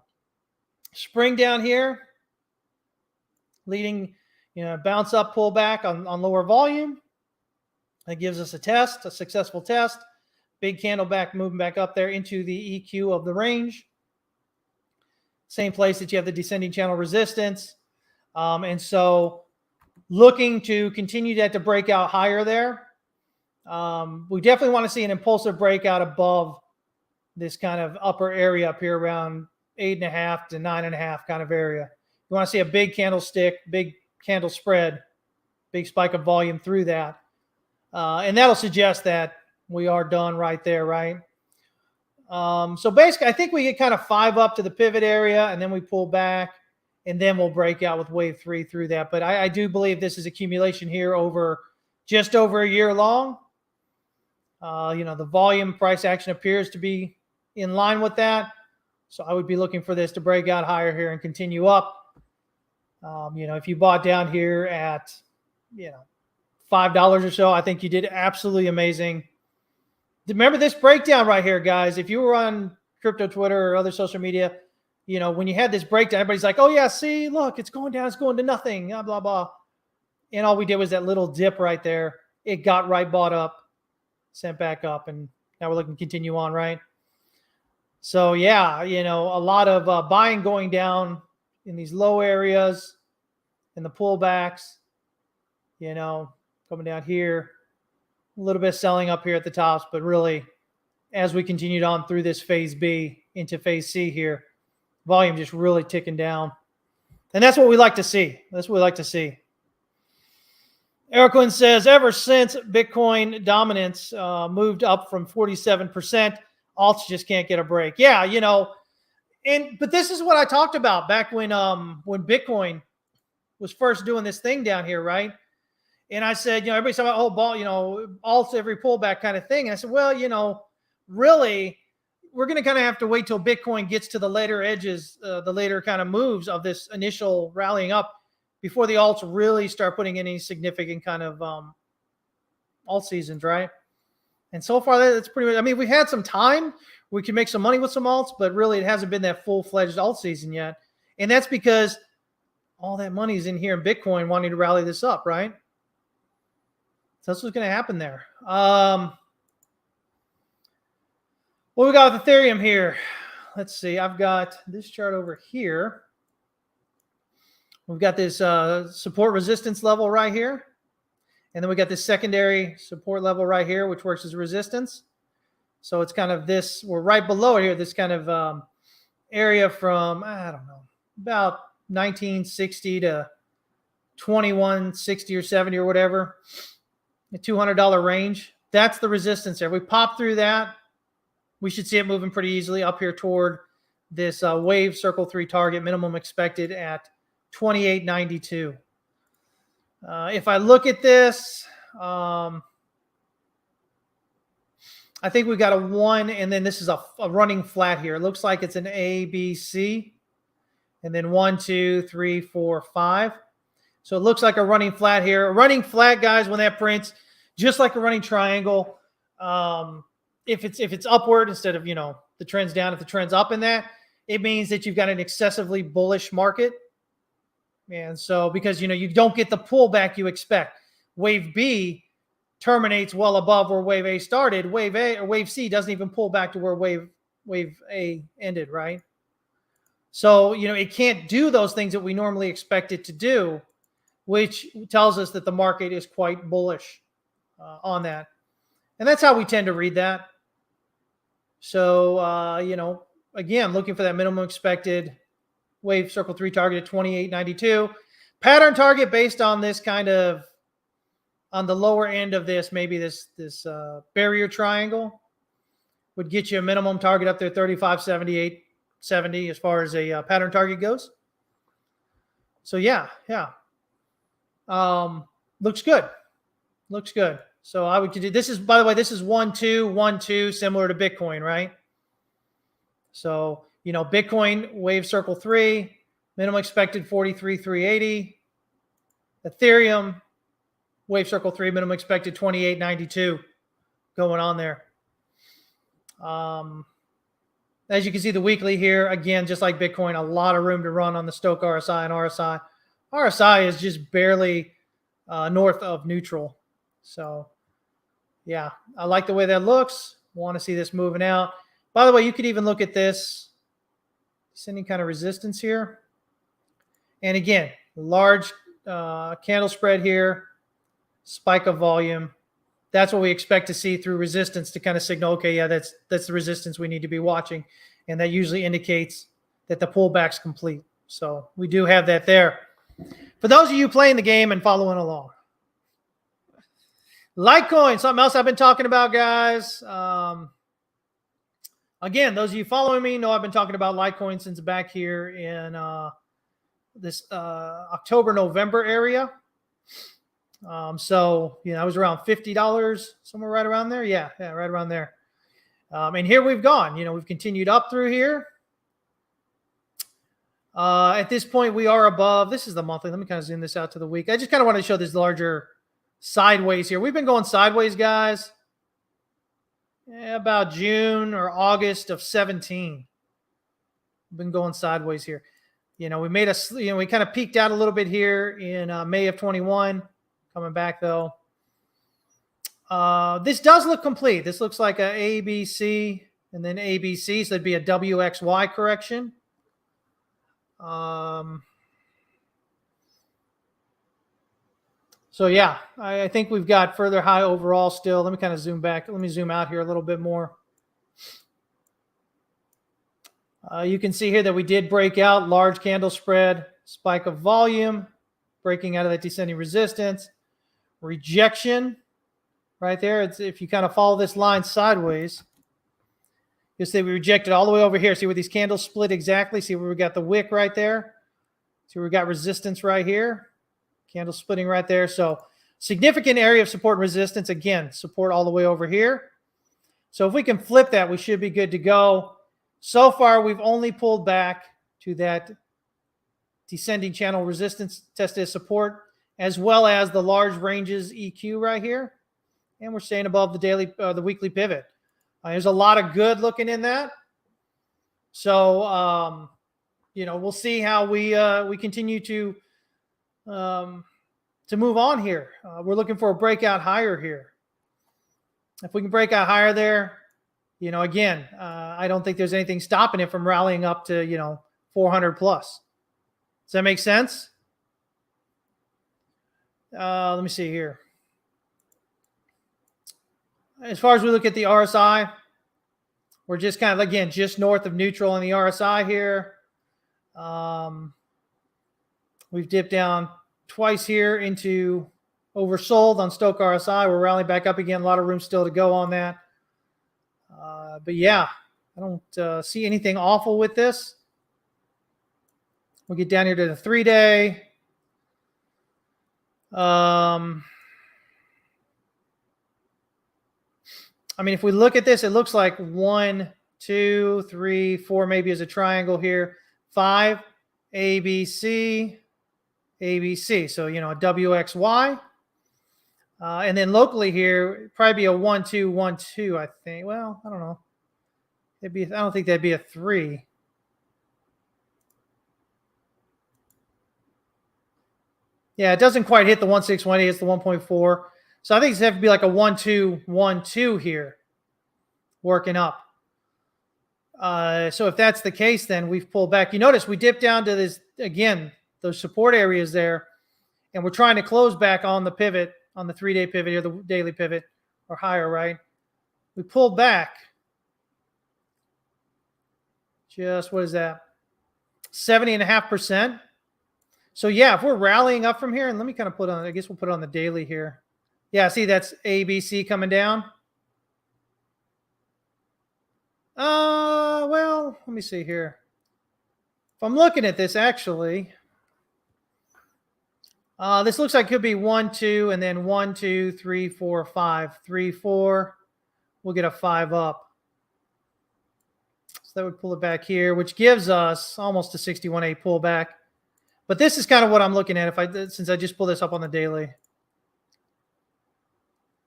Spring down here, leading, bounce up, pull back on lower volume. That gives us a test, a successful test. Big candle back, moving back up there into the EQ of the range. Same place that you have the descending channel resistance. And so looking to continue that to break out higher there. We definitely want to see an impulsive breakout above this kind of upper area up here around 8.5 to 9.5 kind of area. You want to see a big candlestick, big candle spread, big spike of volume through that. And that'll suggest that we are done right there, right? So basically, I think we get kind of 5 up to the pivot area, and then we pull back, and then we'll break out with wave 3 through that. But I do believe this is accumulation here over just over a year long. The volume price action appears to be in line with that. So I would be looking for this to break out higher here and continue up. If you bought down here at, $5 or so, I think you did absolutely amazing. Remember this breakdown right here, guys. If you were on crypto Twitter or other social media, when you had this breakdown, everybody's like, oh, yeah, see, look, it's going down, it's going to nothing, blah, blah, blah. And all we did was that little dip right there. It got right bought up, sent back up, and now we're looking to continue on, right? So, yeah, a lot of buying going down in these low areas, in the pullbacks, coming down here. A little bit of selling up here at the tops, but really, as we continued on through this phase B into phase C here, volume just really ticking down. And that's what we like to see. That's what we like to see. Eric says, ever since Bitcoin dominance moved up from 47%, alts just can't get a break. Yeah, but this is what I talked about back when Bitcoin was first doing this thing down here, right? And I said, everybody's talking about, alts every pullback kind of thing. And I said, well, really, we're going to kind of have to wait till Bitcoin gets to the later edges, the later kind of moves of this initial rallying up before the alts really start putting in any significant kind of alt seasons, right? And so far, that's pretty much, I mean, we've had some time. We can make some money with some alts, but really it hasn't been that full-fledged alt season yet. And that's because all that money is in here in Bitcoin wanting to rally this up, right? So that's what's going to happen there. What we got with Ethereum here? Let's see. I've got this chart over here. We've got this support resistance level right here. And then we got this secondary support level right here, which works as resistance. So it's kind of this, we're right below it here, this kind of area from, I don't know, about 1960 to 2160 or 70 or whatever, a $200 range. That's the resistance there. We pop through that. We should see it moving pretty easily up here toward this wave circle 3 target, minimum expected at 28.92. If I look at this, I think we got a 1, and then this is a running flat here. It looks like it's an A, B, C, and then 1, 2, 3, 4, 5. So it looks like a running flat here. A running flat, guys, when that prints, just like a running triangle, if it's upward instead of, the trend's down, if the trend's up in that, it means that you've got an excessively bullish market. And so because, you don't get the pullback you expect. Wave B terminates well above where wave A started. Wave A or wave C doesn't even pull back to where wave A ended, right? So, it can't do those things that we normally expect it to do, which tells us that the market is quite bullish on that. And that's how we tend to read that. So, again, looking for that minimum expected wave circle 3 target at 28.92. Pattern target based on this kind of, on the lower end of this, maybe this barrier triangle would get you a minimum target up there, 35.78.70 as far as a pattern target goes. So yeah. Looks good. Looks good. So I would do this is, by the way, this is 1, 2, 1, 2, similar to Bitcoin, right? So, Bitcoin wave circle 3, minimum expected 43.380. Ethereum wave circle 3, minimum expected 28.92 going on there. As you can see, the weekly here, again, just like Bitcoin, a lot of room to run on the Stochh RSI and RSI. RSI is just barely north of neutral. So, yeah, I like the way that looks. Want to see this moving out. By the way, you could even look at this. Any kind of resistance here. And again, large candle spread here, spike of volume. That's what we expect to see through resistance to kind of signal, okay, yeah, that's the resistance we need to be watching. And that usually indicates that the pullback's complete. So we do have that there. For those of you playing the game and following along. Litecoin, something else I've been talking about, guys. Again, those of you following me know I've been talking about Litecoin since back here in this October, November area. So, I was around $50, somewhere right around there. Yeah, right around there. And here we've gone. We've continued up through here. At this point, we are above. This is the monthly. Let me kind of zoom this out to the week. I just kind of want to show this larger sideways here. We've been going sideways, guys. About June or August of 17. We've been going sideways here. We made we kind of peaked out a little bit here in May of 21. Coming back though. This does look complete. This looks like a ABC and then ABC, so it'd be a WXY correction. So yeah, I think we've got further high overall still. Let me kind of zoom back. Let me zoom out here a little bit more. You can see here that we did break out large candle spread, spike of volume, breaking out of that descending resistance, rejection right there. It's, if you kind of follow this line sideways, you'll see we rejected all the way over here. See where these candles split exactly? See where we got the wick right there? See where we got resistance right here? Candle splitting right there. So significant area of support and resistance. Again, support all the way over here. So if we can flip that, we should be good to go. So far, we've only pulled back to that descending channel resistance tested as support, as well as the large ranges EQ right here. And we're staying above the weekly pivot. There's a lot of good looking in that. So, we'll see how we continue to move on here. We're looking for a breakout higher here. If we can break out higher there, again, I don't think there's anything stopping it from rallying up to, 400 plus. Does that make sense? Let me see here. As far as we look at the RSI, we're just kind of, again, just north of neutral on the RSI here. We've dipped down twice here into oversold on Stochk RSI. We're rallying back up again. A lot of room still to go on that. But yeah, I don't see anything awful with this. We'll get down here to the 3-day. If we look at this, it looks like 1, 2, 3, 4 maybe is a triangle here. 5, ABC, ABC. So, a WXY. And then locally here, probably be a 1, 2, 1, 2, I think. Well, I don't know. I don't think that'd be a 3. Yeah, it doesn't quite hit the 1.618. It's the 1.4. So I think it's have to be like a 1, 2, 1, 2 here, working up. So if that's the case, then we've pulled back. You notice we dipped down to this, again, those support areas there, and we're trying to close back on the pivot, on the 3-day pivot or the daily pivot or higher, right? We pulled back. Just, what is that? 70.5%. So yeah, if we're rallying up from here, and let me kind of I guess we'll put it on the daily here. Yeah, see, that's ABC coming down. Well, let me see here. If I'm looking at this, actually, this looks like it could be 1, 2, and then 1, 2, 3, 4, 5. 3, 4. We'll get a 5 up. So that would pull it back here, which gives us almost a 61.8 pullback. But this is kind of what I'm looking at since I just pulled this up on the daily.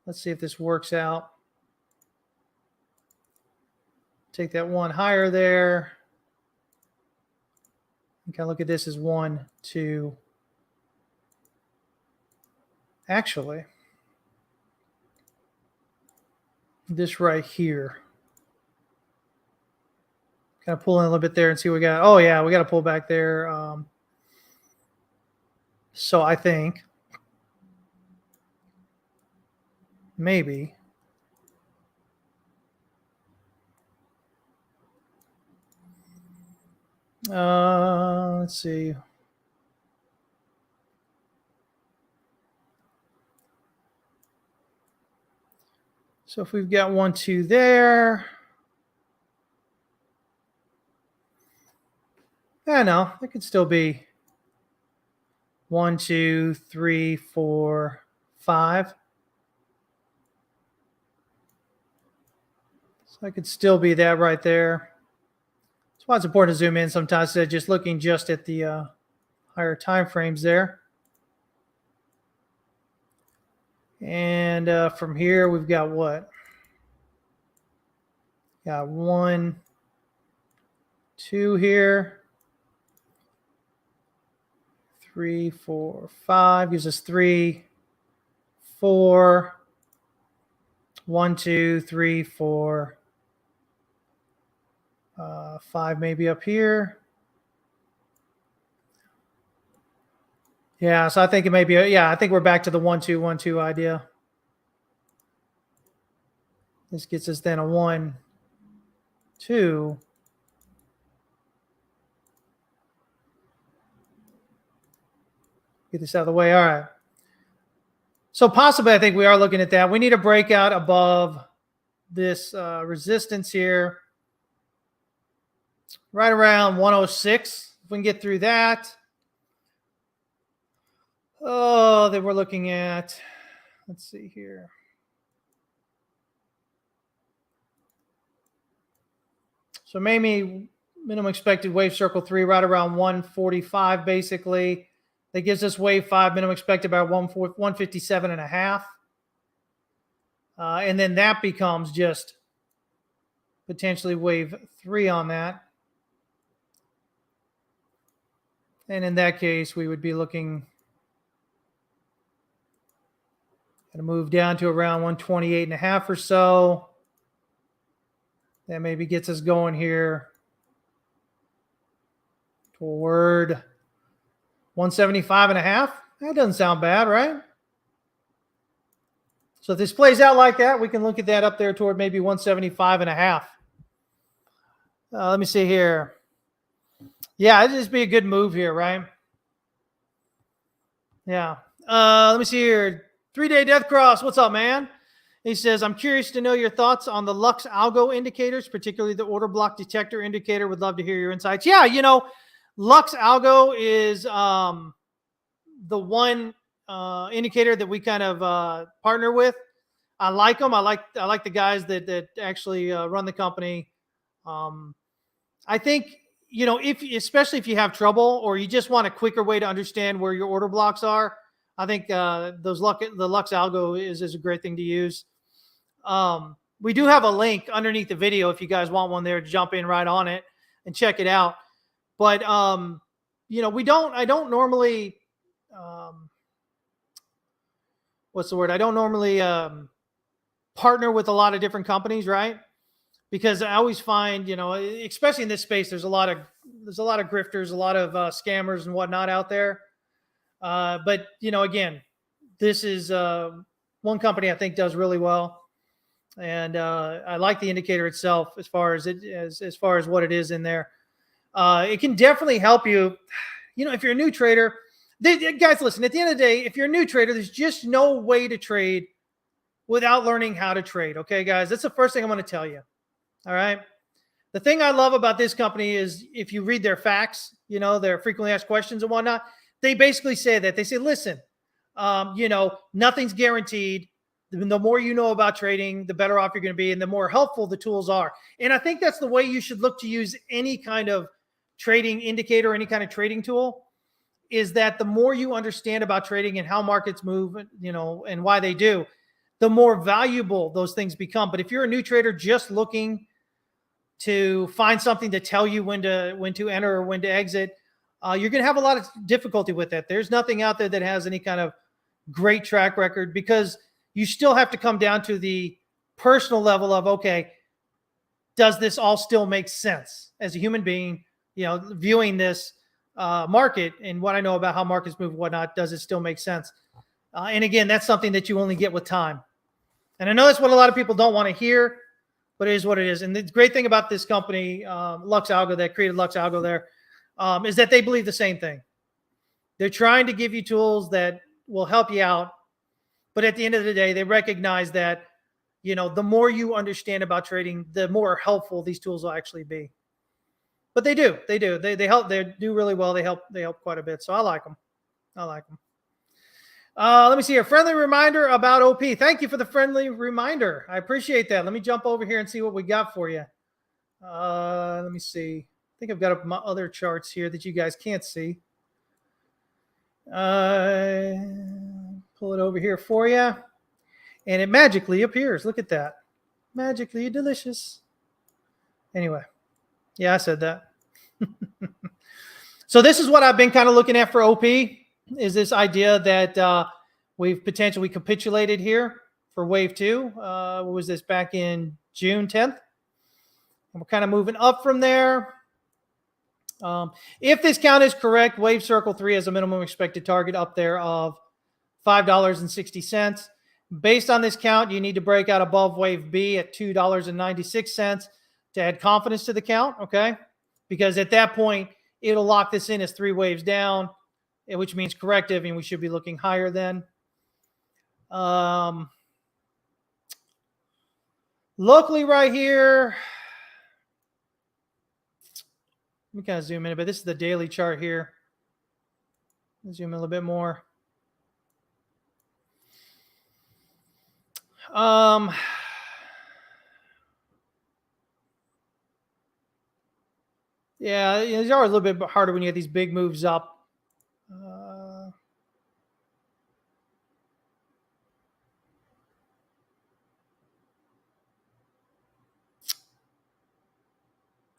Let's see if this works out. Take that one higher there. And kind of look at this as 1, 2. Actually, this right here. Kind of pull in a little bit there and see what we got. Oh, yeah, we got to pull back there. So I think maybe let's see. So if we've got 1, 2 there, no, it could still be 1, 2, 3, 4, 5. So I could still be that right there. That's why it's important to zoom in sometimes instead of just looking just at the higher time frames there. And from here, we've got what? Got 1, 2 here. 3, 4, 5 gives us 3, 4, 1, 2, 3, 4, 5 maybe up here. Yeah, so I think it may be, I think we're back to the 1, 2, 1, 2 idea. This gets us then a 1, 2. Get this out of the way. All right. So possibly, I think we are looking at that. We need a breakout above this resistance here, right around 106. If we can get through that. Oh, then we're looking at, let's see here. So maybe minimum expected wave circle 3 right around 145 basically. That gives us wave 5 minimum expected by 157.5. And then that becomes just potentially wave 3 on that. And in that case, we would be looking at a move down to around 128.5 or so. That maybe gets us going here toward 175.5. That doesn't sound bad, right? So if this plays out like that, we can look at that up there toward maybe 175.5. Let me see here. Yeah, it'd just be a good move here, right? Yeah. Let me see here. 3-day death cross. What's up, man? He says, I'm curious to know your thoughts on the Lux Algo indicators, particularly the order block detector indicator. Would love to hear your insights. Yeah, you know, Lux Algo is the one indicator that we kind of partner with. I like them. I like the guys that actually run the company. I think, you know, especially if you have trouble or you just want a quicker way to understand where your order blocks are, I think the Lux Algo is a great thing to use. We do have a link underneath the video if you guys want one there to jump in right on it and check it out. But you know, I don't normally what's the word? I don't normally partner with a lot of different companies, right? Because I always find, you know, especially in this space, there's a lot of grifters, a lot of scammers and whatnot out there. But you know, again, this is one company I think does really well, and I like the indicator itself as far as what it is in there. It can definitely help you. You know, if you're a new trader, guys, listen. At the end of the day, if you're a new trader, there's just no way to trade without learning how to trade. Okay, guys, that's the first thing I'm going to tell you. All right. The thing I love about this company is if you read their facts, you know, their frequently asked questions and whatnot, they basically say that. They say, listen, you know, nothing's guaranteed. The more you know about trading, the better off you're going to be and the more helpful the tools are. And I think that's the way you should look to use any kind of trading indicator, any kind of trading tool, is that the more you understand about trading and how markets move, you know, and why they do, the more valuable those things become. But if you're a new trader just looking to find something to tell you when to enter or when to exit, you're going to have a lot of difficulty with that. There's nothing out there that has any kind of great track record because you still have to come down to the personal level of, okay, does this all still make sense as a human being, you know, viewing this market and what I know about how markets move and whatnot, does it still make sense? And again, that's something that you only get with time. And I know that's what a lot of people don't want to hear, but it is what it is. And the great thing about this company, Lux Algo, that created Lux Algo there, is that they believe the same thing. They're trying to give you tools that will help you out. But at the end of the day, they recognize that, you know, the more you understand about trading, the more helpful these tools will actually be. But they do. They help. They do really well. They help quite a bit. So I like them. Let me see a friendly reminder about OP. Thank you for the friendly reminder. I appreciate that. Let me jump over here and see what we got for you. Let me see. I think I've got my other charts here that you guys can't see. Pull it over here for you. And it magically appears. Look at that. Magically delicious. Anyway. Yeah, I said that. So this is what I've been kind of looking at for OP, is this idea that we've potentially capitulated here for wave 2. What was this, back in June 10th? And we're kind of moving up from there. If this count is correct, wave circle 3 has a minimum expected target up there of $5.60. Based on this count, you need to break out above wave B at $2.96 to add confidence to the count, okay? Because at that point, it'll lock this in as 3 waves down, which means corrective, and we should be looking higher then. Locally right here, let me kind of zoom in a bit. This is the daily chart here. Zoom in a little bit more. Yeah, these are a little bit harder when you get these big moves up.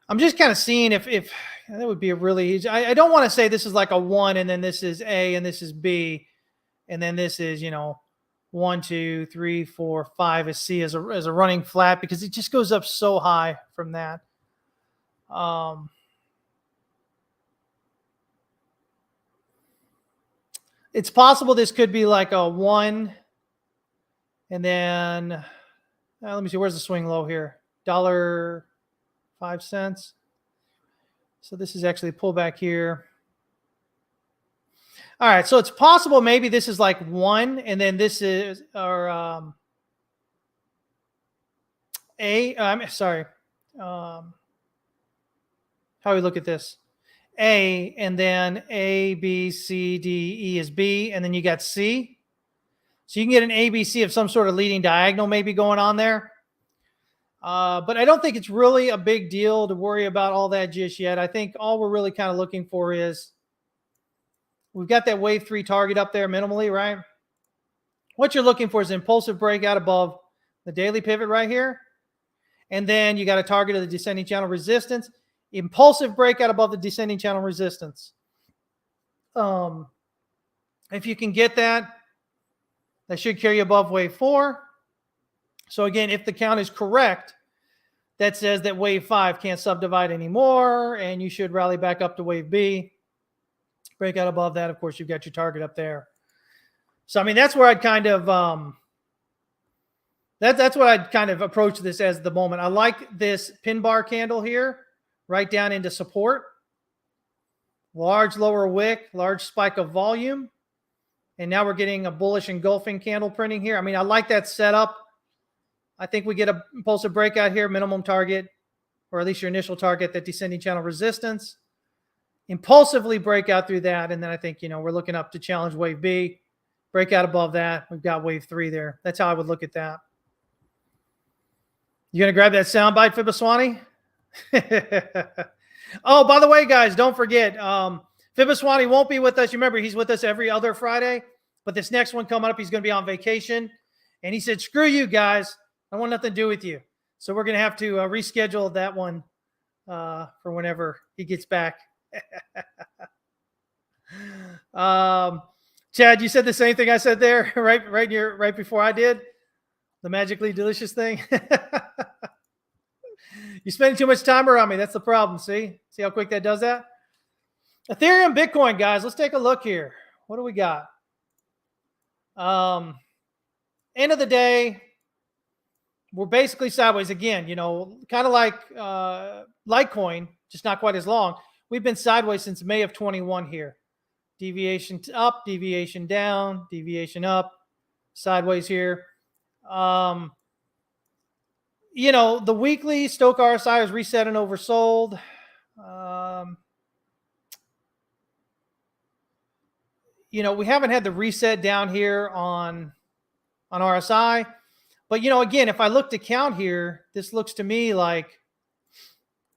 I'm just kind of seeing if that would be a really easy. I don't want to say this is like a 1 and then this is A and this is B and then this is, 1, 2, 3, 4, 5 is C as a running flat, because it just goes up so high from that. It's possible this could be like a 1 and then let me see, where's the swing low here? $1.05. So this is actually a pullback here. All right, so it's possible maybe this is like 1 and then this is, or I'm sorry. How do we look at this? A, and then A, B, C, D, E is B, and then you got C. So you can get an ABC of some sort of leading diagonal maybe going on there. But I don't think it's really a big deal to worry about all that just yet. I think all we're really kind of looking for is we've got that wave 3 target up there minimally, right? What you're looking for is an impulsive breakout above the daily pivot right here. And then you got a target of the descending channel resistance. Impulsive breakout above the descending channel resistance. If you can get that, that should carry above wave 4. So again, if the count is correct, that says that wave 5 can't subdivide anymore, and you should rally back up to wave B. Breakout above that, of course, you've got your target up there. So I mean, that's where I'd kind of that's what I'd kind of approach this as the moment. I like this pin bar candle here, right down into support. Large lower wick, large spike of volume. And now we're getting a bullish engulfing candle printing here. I mean, I like that setup. I think we get a impulsive breakout here, minimum target, or at least your initial target, that descending channel resistance. Impulsively break out through that, and then I think, we're looking up to challenge wave B. Breakout above that. We've got wave 3 there. That's how I would look at that. You going to grab that soundbite, Fibaswani? Oh, by the way, guys, don't forget, Fibaswani won't be with us. You remember, he's with us every other Friday. But this next one coming up, he's going to be on vacation. And he said, screw you guys. I want nothing to do with you. So we're going to have to reschedule that one for whenever he gets back. Chad, you said the same thing I said there, right before I did. The magically delicious thing. You're spending too much time around me. That's the problem. See how quick that does that? Ethereum, Bitcoin, guys. Let's take a look here. What do we got? End of the day, we're basically sideways again. Kind of like Litecoin, just not quite as long. We've been sideways since May of 21 here. Deviation up, deviation down, deviation up, sideways here. The weekly Stochh RSI is reset and oversold. We haven't had the reset down here on RSI. But, again, if I look to count here, this looks to me like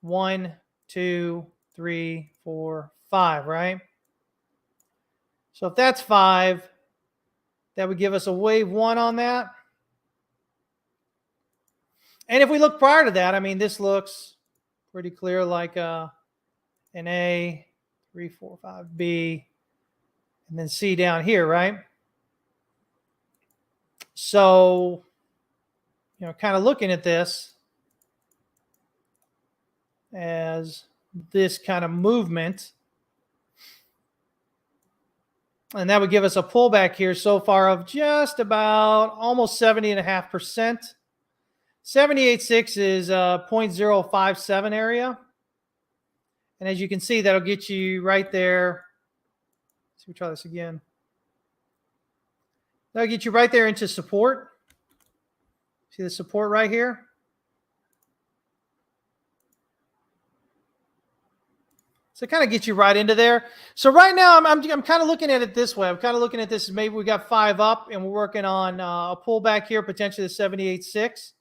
1, 2, 3, 4, 5, right? So if that's 5, that would give us a wave 1 on that. And if we look prior to that, I mean, this looks pretty clear like an A, 3, 4, 5, B, and then C down here, right? So, kind of looking at this as this kind of movement, and that would give us a pullback here so far of just about almost 70.5%. 78.6 is 0.057 area. And as you can see, that'll get you right there. Let's try this again. That'll get you right there into support. See the support right here? So it kind of gets you right into there. So right now, I'm kind of looking at it this way. I'm kind of looking at this as maybe we got 5 up, and we're working on a pullback here, potentially the 78.6.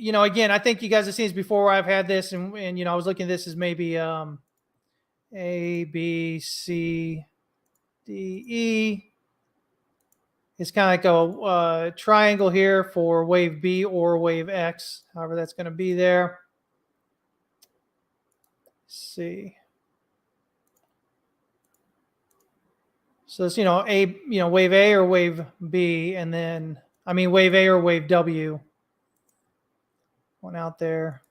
again, I think you guys have seen this before where I've had this, and I was looking at this as maybe A, B, C, D, E. It's kind of like a triangle here for wave B or wave X, however that's going to be there. Let's see. So it's, wave A or wave B, and then, wave A or wave W. One out there.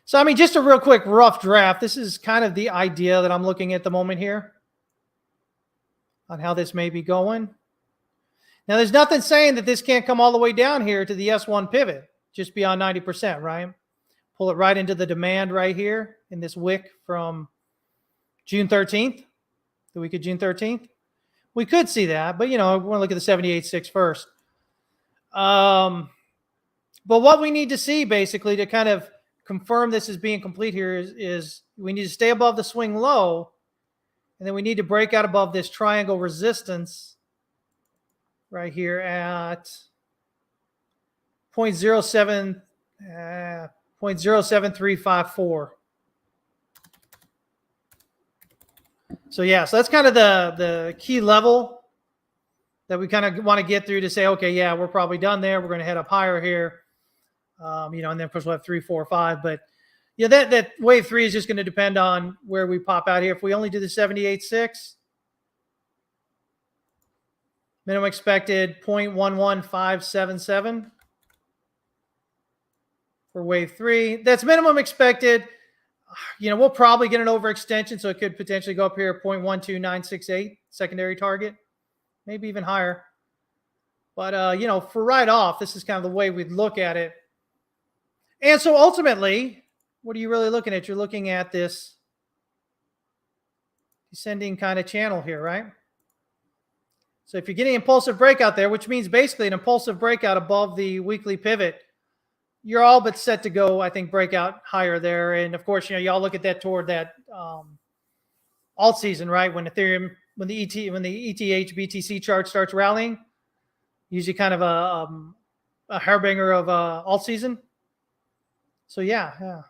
So, just a real quick rough draft. This is kind of the idea that I'm looking at the moment here on how this may be going. Now, there's nothing saying that this can't come all the way down here to the S1 pivot, just beyond 90%, right? Pull it right into the demand right here in this wick from June 13th, the week of June 13th. We could see that, but, we want to look at the 78.6 first. But what we need to see, basically, to kind of confirm this is being complete here is we need to stay above the swing low, and then we need to break out above this triangle resistance right here at 0.07354. So yeah, so that's kind of the key level that we kind of want to get through to say, okay, yeah, we're probably done there. We're going to head up higher here. And then of course we'll have 3, 4, 5. But that wave 3 is just going to depend on where we pop out here. If we only do the 78.6, minimum expected 0.11577 for wave 3. That's minimum expected. We'll probably get an overextension, so it could potentially go up here at 0.12968 secondary target, maybe even higher. But for right off, this is kind of the way we'd look at it. And so ultimately, what are you really looking at? You're looking at this descending kind of channel here, right? So if you're getting impulsive breakout there, which means basically an impulsive breakout above the weekly pivot, you're all but set to go, I think, break out higher there. And of course, y'all look at that toward that alt season, right? When Ethereum, when the ETH BTC chart starts rallying, usually kind of a harbinger of alt season. So yeah.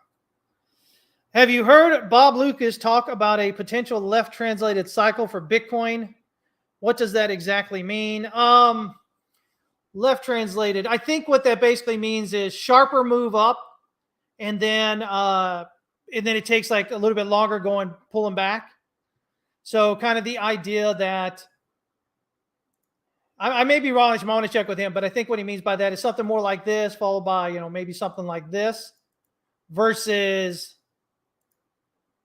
Have you heard Bob Lucas talk about a potential left translated cycle for Bitcoin? What does that exactly mean? Left translated, I think what that basically means is sharper move up, and then it takes like a little bit longer pulling back. So kind of the idea that I may be wrong. I want to check with him, but I think what he means by that is something more like this, followed by maybe something like this, versus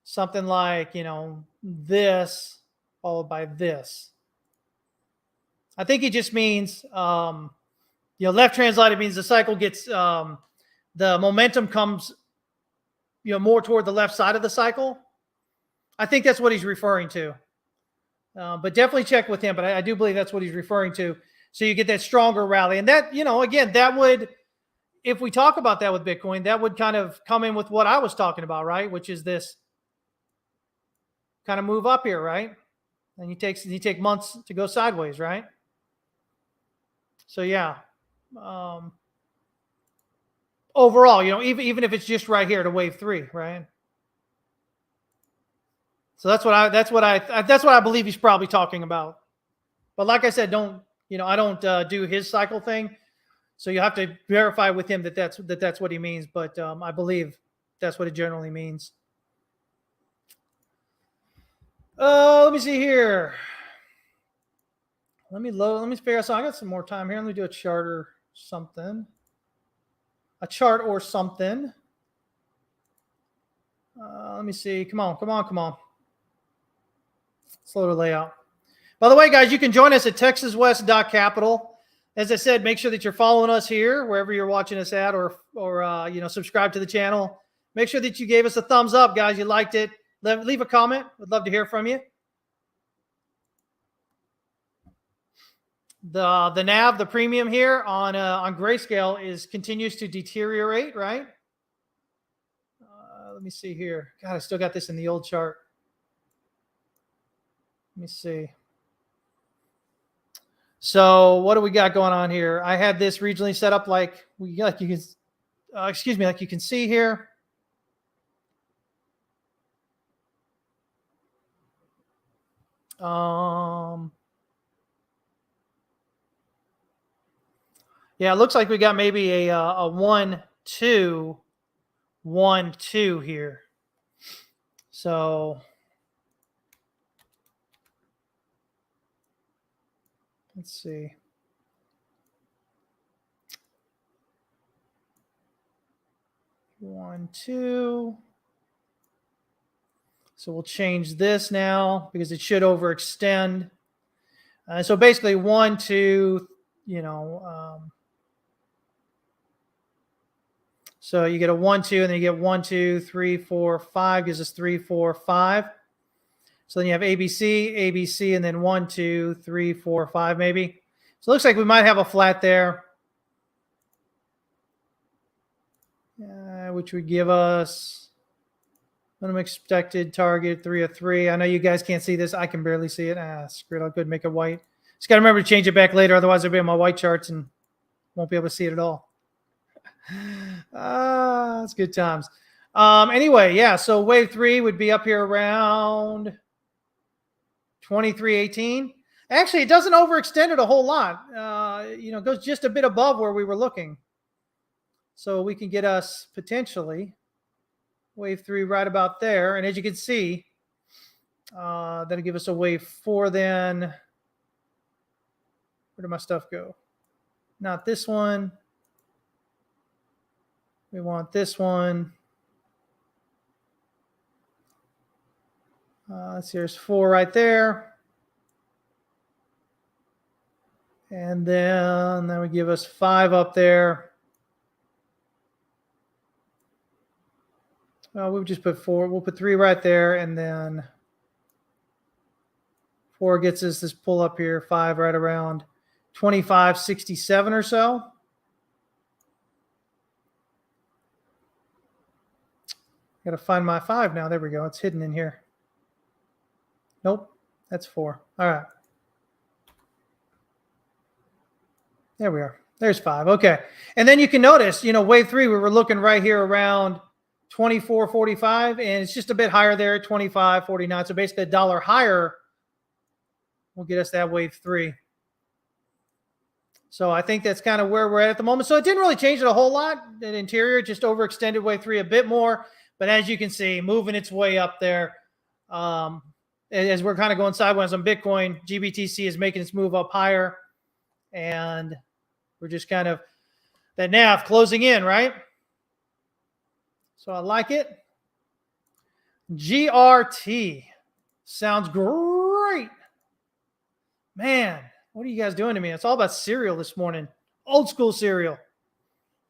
something like this followed by this. I think it just means left translated means the cycle gets the momentum comes more toward the left side of the cycle. I think that's what he's referring to. But definitely check with him. But I do believe that's what he's referring to. So you get that stronger rally. And that, again, that would, if we talk about that with Bitcoin, that would kind of come in with what I was talking about, right? Which is this kind of move up here, right? And you take months to go sideways, right? So yeah. Overall, even if it's just right here to wave 3, right? So that's what I believe he's probably talking about. But like I said, I don't do his cycle thing, so you have to verify with him that that's what he means. But I believe that's what it generally means. Let me see here. Let me figure out. So I got some more time here. Let me do a chart or something. Let me see. Come on. Slow to layout. By the way, guys, you can join us at texaswest.capital. As I said, make sure that you're following us here, wherever you're watching us at, or subscribe to the channel. Make sure that you gave us a thumbs up, guys. You liked it. Leave a comment. We'd love to hear from you. The NAV, the premium here on Grayscale continues to deteriorate, right? Let me see here. God, I still got this in the old chart. Let me see. So what do we got going on here? I had this regionally set up like you can, like you can see here. Yeah, it looks like we got maybe a 1, 2, 1, 2 here. So let's see. One, two. So we'll change this now because it should overextend. So basically 1, 2, so you get a 1, 2, and then you get 1, 2, 3, 4, 5 gives us 3, 4, 5. So then you have ABC, ABC, and then 1, 2, 3, 4, 5 maybe. So it looks like we might have a flat there, which would give us minimum expected target 303. I know you guys can't see this. I can barely see it. Screw it. I'll go ahead and make it white. Just got to remember to change it back later. Otherwise, I'll be on my white charts and won't be able to see it at all. It's good times. Anyway, yeah. So wave 3 would be up here around 23.18. Actually, it doesn't overextend it a whole lot. It goes just a bit above where we were looking. So we can get us potentially wave 3 right about there. And as you can see, that'll give us a wave 4 then. Where did my stuff go? Not this one. We want this one. Let's see, there's 4 right there. And then that would give us 5 up there. Well, we'll just put 4. We'll put 3 right there, and then 4 gets us this pull up here, 5 right around 25.67 or so. Got to find my 5 now. There we go. It's hidden in here. Nope, that's 4. All right. There we are. There's 5. Okay. And then you can notice, wave 3, we were looking right here around 24.45, and it's just a bit higher there at 25.49. So basically $1 higher will get us that wave 3. So I think that's kind of where we're at the moment. So it didn't really change it a whole lot. The interior just overextended wave 3 a bit more. But as you can see, moving its way up there. As we're kind of going sideways on Bitcoin, GBTC is making its move up higher. And we're just kind of that NAV closing in, right? So I like it. GRT sounds great. Man, what are you guys doing to me? It's all about cereal this morning. Old school cereal.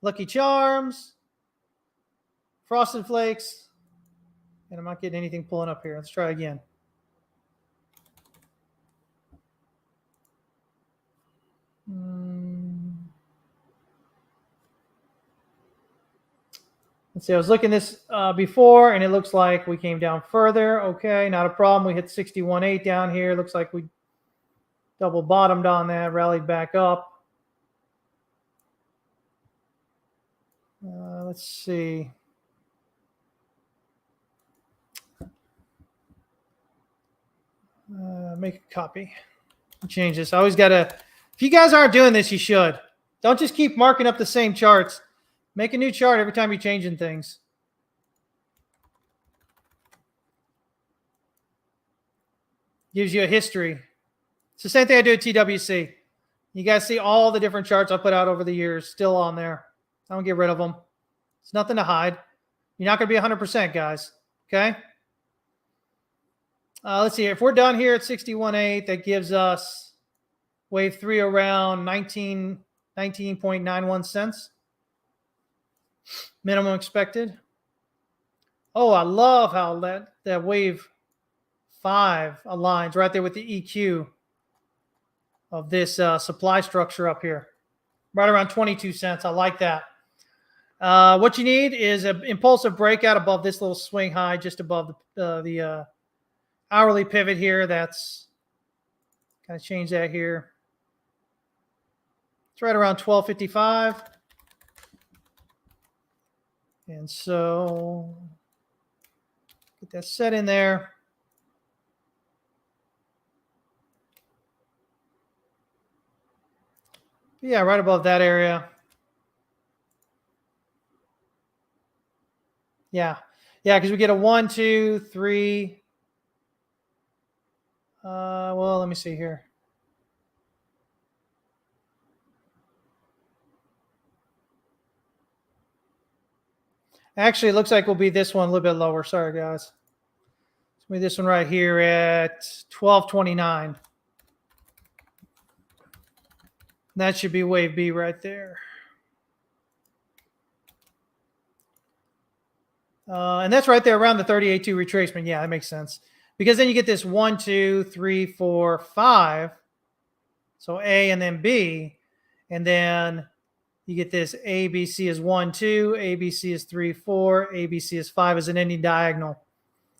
Lucky Charms, Frosted Flakes, and I'm not getting anything pulling up here. Let's try again. Let's see, I was looking this before, and it looks like we came down further. Okay, not a problem. We hit 61.8 down here. Looks like we double bottomed on that, rallied back up. Let's see. Make a copy. Change this. I always got to, if you guys aren't doing this, you should. Don't just keep marking up the same charts. Make a new chart every time you're changing things. Gives you a history. It's the same thing I do at TWC. You guys see all the different charts I put out over the years still on there. I don't get rid of them. It's nothing to hide. You're not going to be 100%, guys. Okay? Let's see. If we're done here at 61.8, that gives us wave 3 around 19.91 cents. Minimum expected. Oh, I love how that wave 5 aligns right there with the EQ of this supply structure up here. Right around 22 cents. I like that. What you need is an impulsive breakout above this little swing high, just above the hourly pivot here. That's kind of change that here. It's right around 12.55. And so get that set in there. Yeah, right above that area. Yeah. Yeah, because we get a 1, 2, 3. Well, let me see here. Actually, it looks like we'll be this one a little bit lower. Sorry, guys. Let's be this one right here at 12.29. That should be wave B right there. And that's right there around the 38.2 retracement. Yeah, that makes sense. Because then you get this 1, 2, 3, 4, 5. So A and then B. And then you get this ABC is 1, 2, ABC is 3, 4, ABC is 5 as an ending diagonal.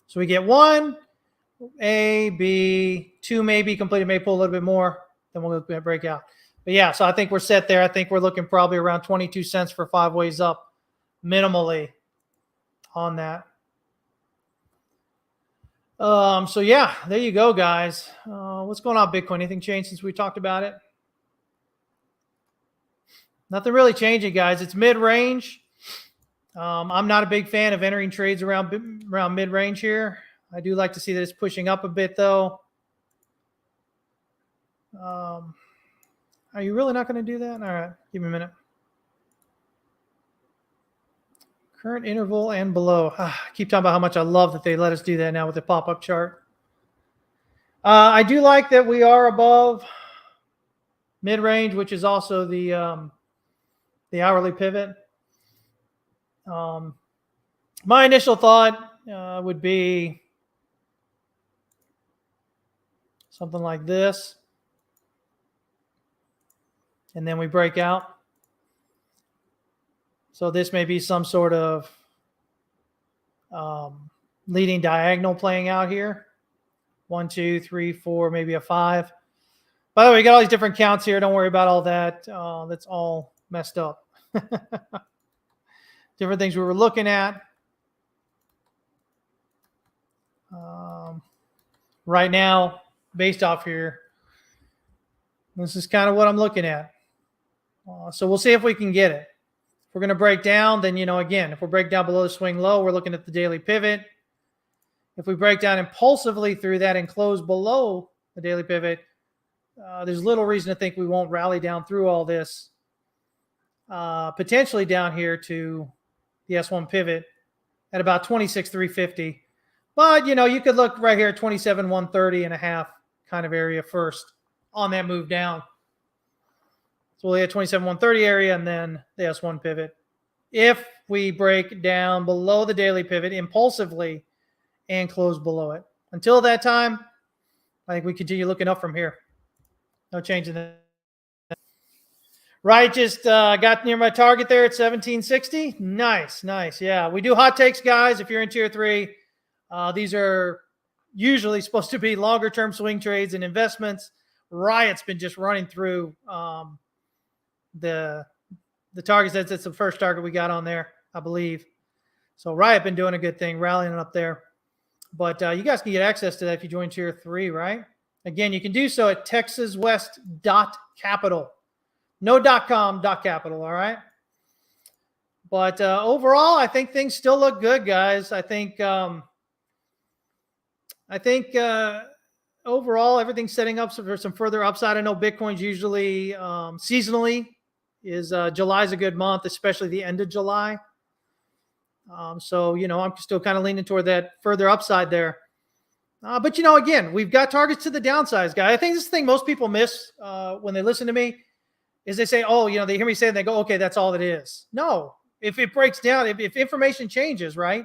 So we get 1, A, B, 2 maybe completed, may pull a little bit more. Then we'll break out. But yeah, so I think we're set there. I think we're looking probably around 22 cents for 5 ways up minimally on that. So yeah, there you go, guys. What's going on, Bitcoin? Anything changed since we talked about it? Nothing really changing, guys. It's mid-range. I'm not a big fan of entering trades around mid-range here. I do like to see that it's pushing up a bit, though. Are you really not going to do that? All right, give me a minute. Current interval and below. I keep talking about how much I love that they let us do that now with the pop-up chart. I do like that we are above mid-range, which is also the hourly pivot. My initial thought would be something like this. And then we break out. So this may be some sort of leading diagonal playing out here. 1, 2, 3, 4, maybe a 5. By the way, we got all these different counts here. Don't worry about all that. That's all messed up. Different things we were looking at. Right now, based off here, this is kind of what I'm looking at. So we'll see if we can get it. If we're going to break down, then, again, if we break down below the swing low, we're looking at the daily pivot. If we break down impulsively through that and close below the daily pivot, there's little reason to think we won't rally down through all this, potentially down here to the S1 pivot at about 26,350. But, you could look right here at 27,130 and a half kind of area first on that move down. So we'll hit 27,130 area and then the S1 pivot. If we break down below the daily pivot impulsively and close below it. Until that time, I think we continue looking up from here. No change in that. Right, just got near my target there at 1760. Nice. Yeah, we do hot takes, guys. If you're in tier 3, these are usually supposed to be longer-term swing trades and investments. Riot's been just running through the targets. That's the first target we got on there, I believe. So Riot been doing a good thing, rallying up there. But you guys can get access to that if you join tier 3, right? Again, you can do so at texaswest.capital. No .com, .capital, all right? But overall, I think things still look good, guys. I think overall, everything's setting up for some further upside. I know Bitcoin's usually seasonally is July's a good month, especially the end of July. So, I'm still kind of leaning toward that further upside there. But, again, we've got targets to the downsides, guy. I think this thing most people miss when they listen to me is they say, oh, they hear me say it and they go, okay, that's all it is. No, if it breaks down, if information changes, right?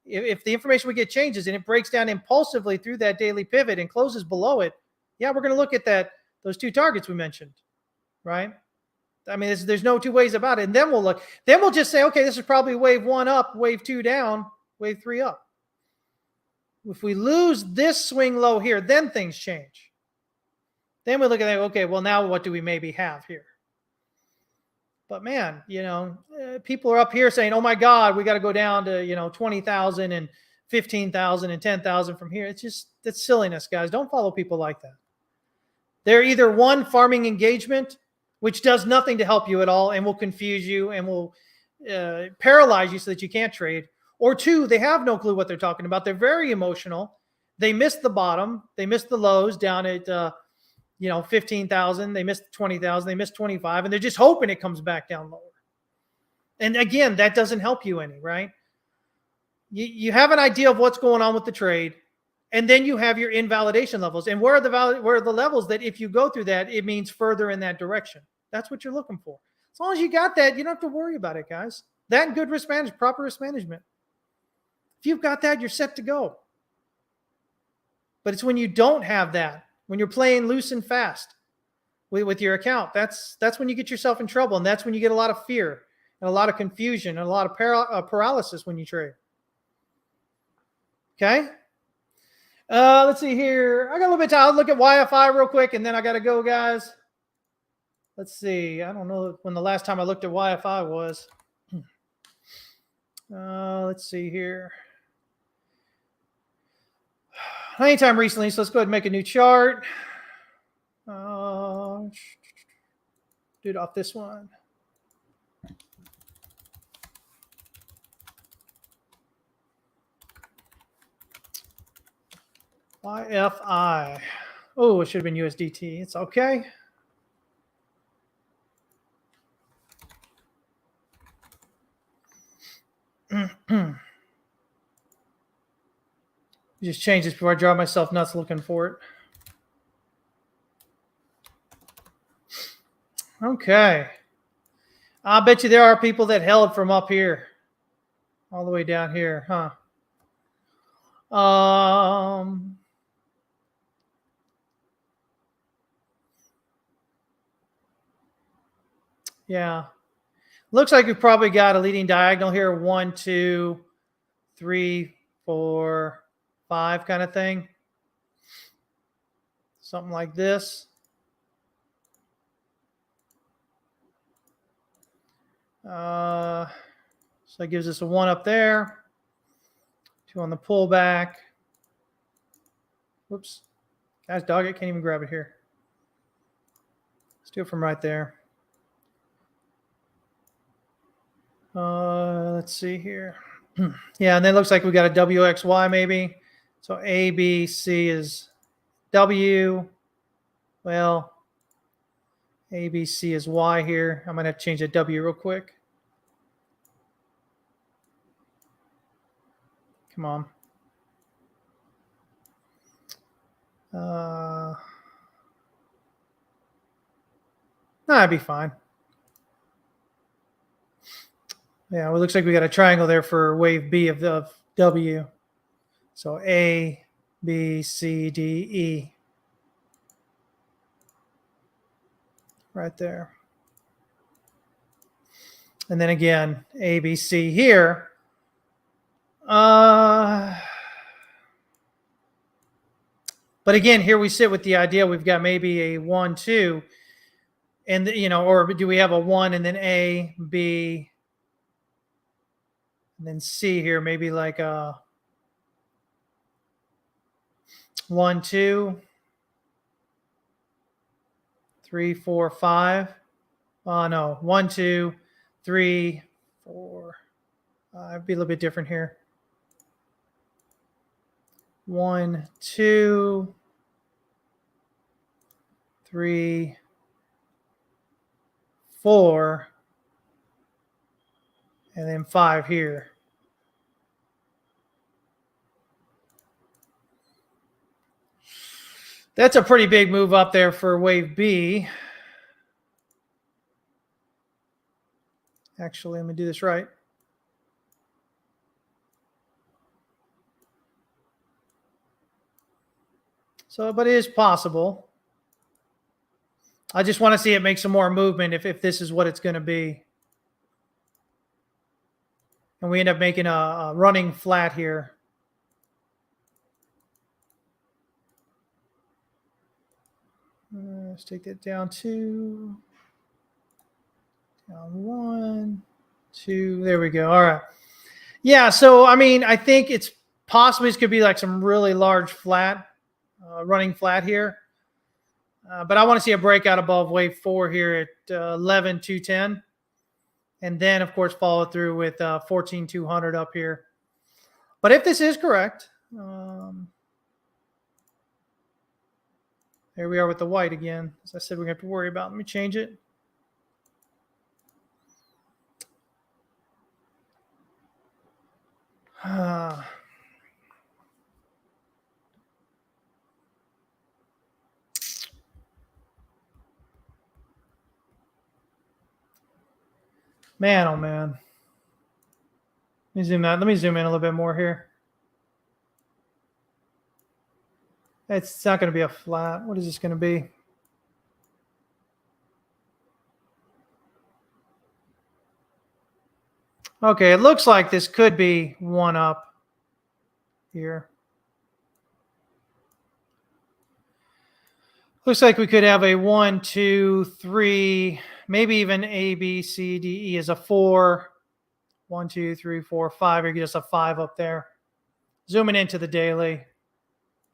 If the information we get changes and it breaks down impulsively through that daily pivot and closes below it, yeah, we're going to look at those 2 targets we mentioned, right? I mean, there's no 2 ways about it. And then we'll look. Then we'll just say, okay, this is probably wave 1 up, wave 2 down, wave 3 up. If we lose this swing low here, then things change. Then we look at that, okay, well, now what do we maybe have here? But man, people are up here saying, "Oh my God, we got to go down to 20,000 and 15,000 and 10,000 from here." That's silliness, guys. Don't follow people like that. They're either one, farming engagement, which does nothing to help you at all and will confuse you and will paralyze you so that you can't trade. Or two, they have no clue what they're talking about. They're very emotional. They missed the bottom. They missed the lows down at 15,000. They missed 20,000. They missed 25, and they're just hoping it comes back down lower. And again, that doesn't help you any, right? You have an idea of what's going on with the trade, and then you have your invalidation levels. And where are the levels that if you go through that, it means further in that direction? That's what you're looking for. As long as you got that, you don't have to worry about it, guys. That and good risk management, proper risk management. If you've got that, you're set to go. But it's when you don't have that, when you're playing loose and fast with your account, that's when you get yourself in trouble. And that's when you get a lot of fear and a lot of confusion and a lot of paralysis when you trade. Okay. Let's see here. I got a little bit of time. I'll look at YFI real quick, and then I got to go, guys. Let's see. I don't know when the last time I looked at YFI was. Let's see here. Anytime recently, so let's go ahead and make a new chart. Do it off this one. YFI. Oh, it should have been USDT. It's okay. Just change this before I drive myself nuts looking for it. Okay. I bet you there are people that held from up here all the way down here, huh? Yeah. Looks like we've probably got a leading diagonal here. 1, 2, 3, 4, 5 kind of thing. Something like this. So that gives us a 1 up there. 2 on the pullback. Whoops. Guys, dog it. Can't even grab it here. Let's do it from right there. Let's see here. Yeah, and then it looks like we got a WXY maybe. So A, B, C is W. Well, A, B, C is Y here. I'm going to have to change that W real quick. Come on. That'd be fine. Yeah, well, it looks like we got a triangle there for wave B of the W. So A, B, C, D, E. Right there. And then again, A, B, C here. But again, here we sit with the idea we've got maybe a 1, 2. And, or do we have a 1 and then A, B, and then C here, maybe like a 1, 2, 3, 4, 5. Oh, no. 1, 2, 3, 4. It'd be a little bit different here. 1, 2, 3, 4, and then 5 here. That's a pretty big move up there for wave B. Actually, let me do this right. So, but it is possible. I just want to see it make some more movement if this is what it's going to be. And we end up making a running flat here. Let's take that down to 1, 2, there we go. All right. Yeah, so I mean, I think it's possibly this could be like some really large flat, running flat here. But I want to see a breakout above wave 4 here at 11,210. And then, of course, follow through with 14,200 up here. But if this is correct, there we are with the white again. As I said, we're going to have to worry about. Let me change it. Man, oh man. Let me zoom out. Let me zoom in a little bit more here. It's not going to be a flat. What is this going to be? Okay, it looks like this could be one up here. Looks like we could have a 1, 2, 3, maybe even A, B, C, D, E is a 4. 1, 2, 3, 4, 5. Or you get us a 5 up there. Zooming into the daily.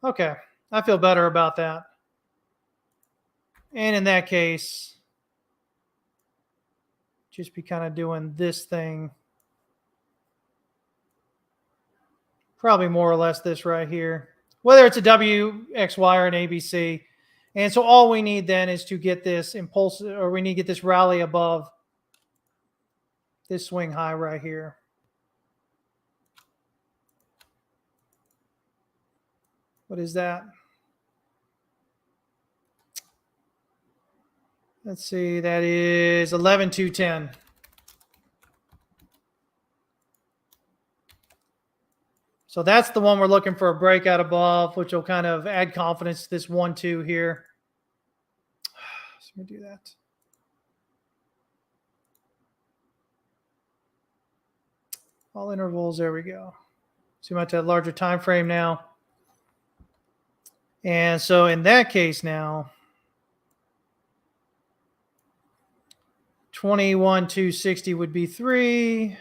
Okay, I feel better about that. And in that case, just be kind of doing this thing. Probably more or less this right here. Whether it's a WXY or an ABC. And so all we need then is to get this impulse, or we need to get this rally above this swing high right here. What is that? Let's see, that is 11,210. So that's the one we're looking for a breakout above, which will kind of add confidence to this 1, 2 here. So let me do that. All intervals, there we go. Zoom out to a larger time frame now. And so in that case now, 21,260 would be 3.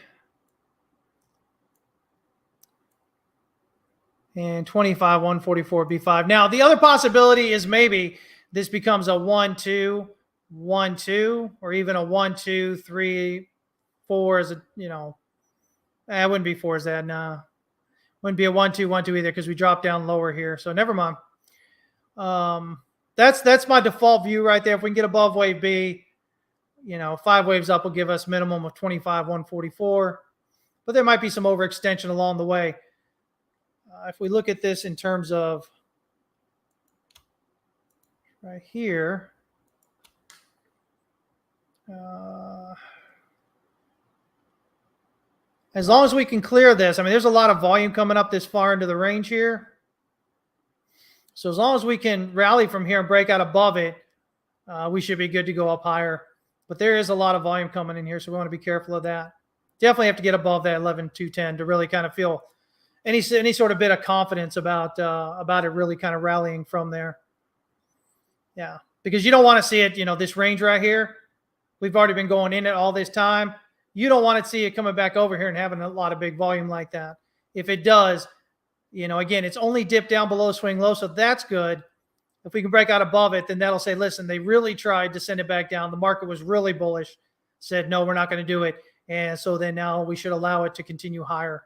And 25,144 would be 5. Now, the other possibility is maybe this becomes a 1, 2, 1, 2, or even a 1, 2, 3, 4 as a, you know, it wouldn't be 4 as that. Nah. Wouldn't be a 1, 2, 1, 2 either because we dropped down lower here. So never mind. That's my default view right there. If we can get above wave B, you know, 5 waves up will give us minimum of 25,144. But there might be some overextension along the way. If we look at this in terms of right here, as long as we can clear this, I mean, there's a lot of volume coming up this far into the range here. So as long as we can rally from here and break out above it, we should be good to go up higher. But there is a lot of volume coming in here, so we want to be careful of that. Definitely have to get above that 11,210 to really kind of feel any sort of bit of confidence about it really kind of rallying from there. Yeah, because you don't want to see it, you know, this range right here. We've already been going in it all this time. You don't want to see it coming back over here and having a lot of big volume like that. If it does, you know, again, it's only dipped down below swing low, so that's good. If we can break out above it, then that'll say, listen, they really tried to send it back down. The market was really bullish, said, no, we're not going to do it. And so then now we should allow it to continue higher.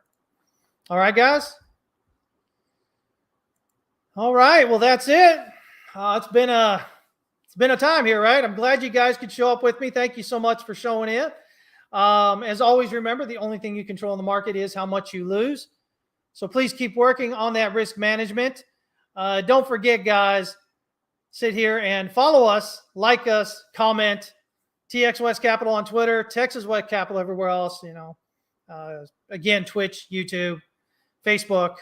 All right, guys. All right. Well, that's it. It's been a time here, right? I'm glad you guys could show up with me. Thank you so much for showing in. As always, remember, the only thing you control in the market is how much you lose. So please keep working on that risk management. Don't forget, guys, sit here and follow us, like us, comment. TX West Capital on Twitter, Texas West Capital everywhere else. You know, again, Twitch, YouTube, Facebook,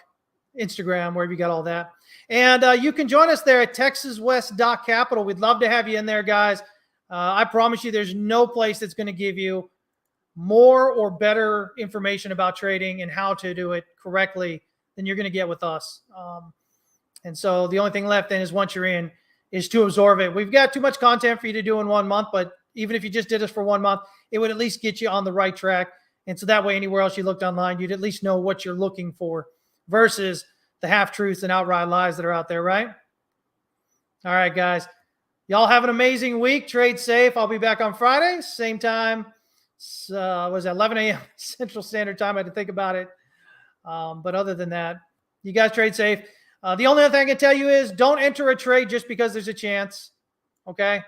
Instagram, wherever you got all that. And you can join us there at TexasWest.capital. We'd love to have you in there, guys. I promise you there's no place that's going to give you more or better information about trading and how to do it correctly than you're going to get with us. And so the only thing left then is once you're in is to absorb it. We've got too much content for you to do in 1 month, but even if you just did this for 1 month, it would at least get you on the right track. And so that way, anywhere else you looked online, you'd at least know what you're looking for versus the half-truths and outright lies that are out there, right? All right, guys. Y'all have an amazing week. Trade safe. I'll be back on Friday, same time. Was it 11 a.m. Central Standard Time? I had to think about it. But other than that, you guys trade safe. The only other thing I can tell you is don't enter a trade just because there's a chance, okay?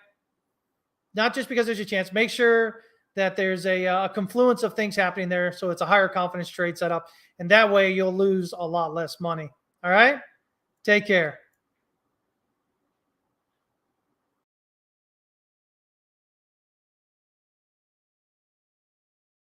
Not just because there's a chance. Make sure that there's a confluence of things happening there, so it's a higher confidence trade setup, and that way you'll lose a lot less money. All right? Take care.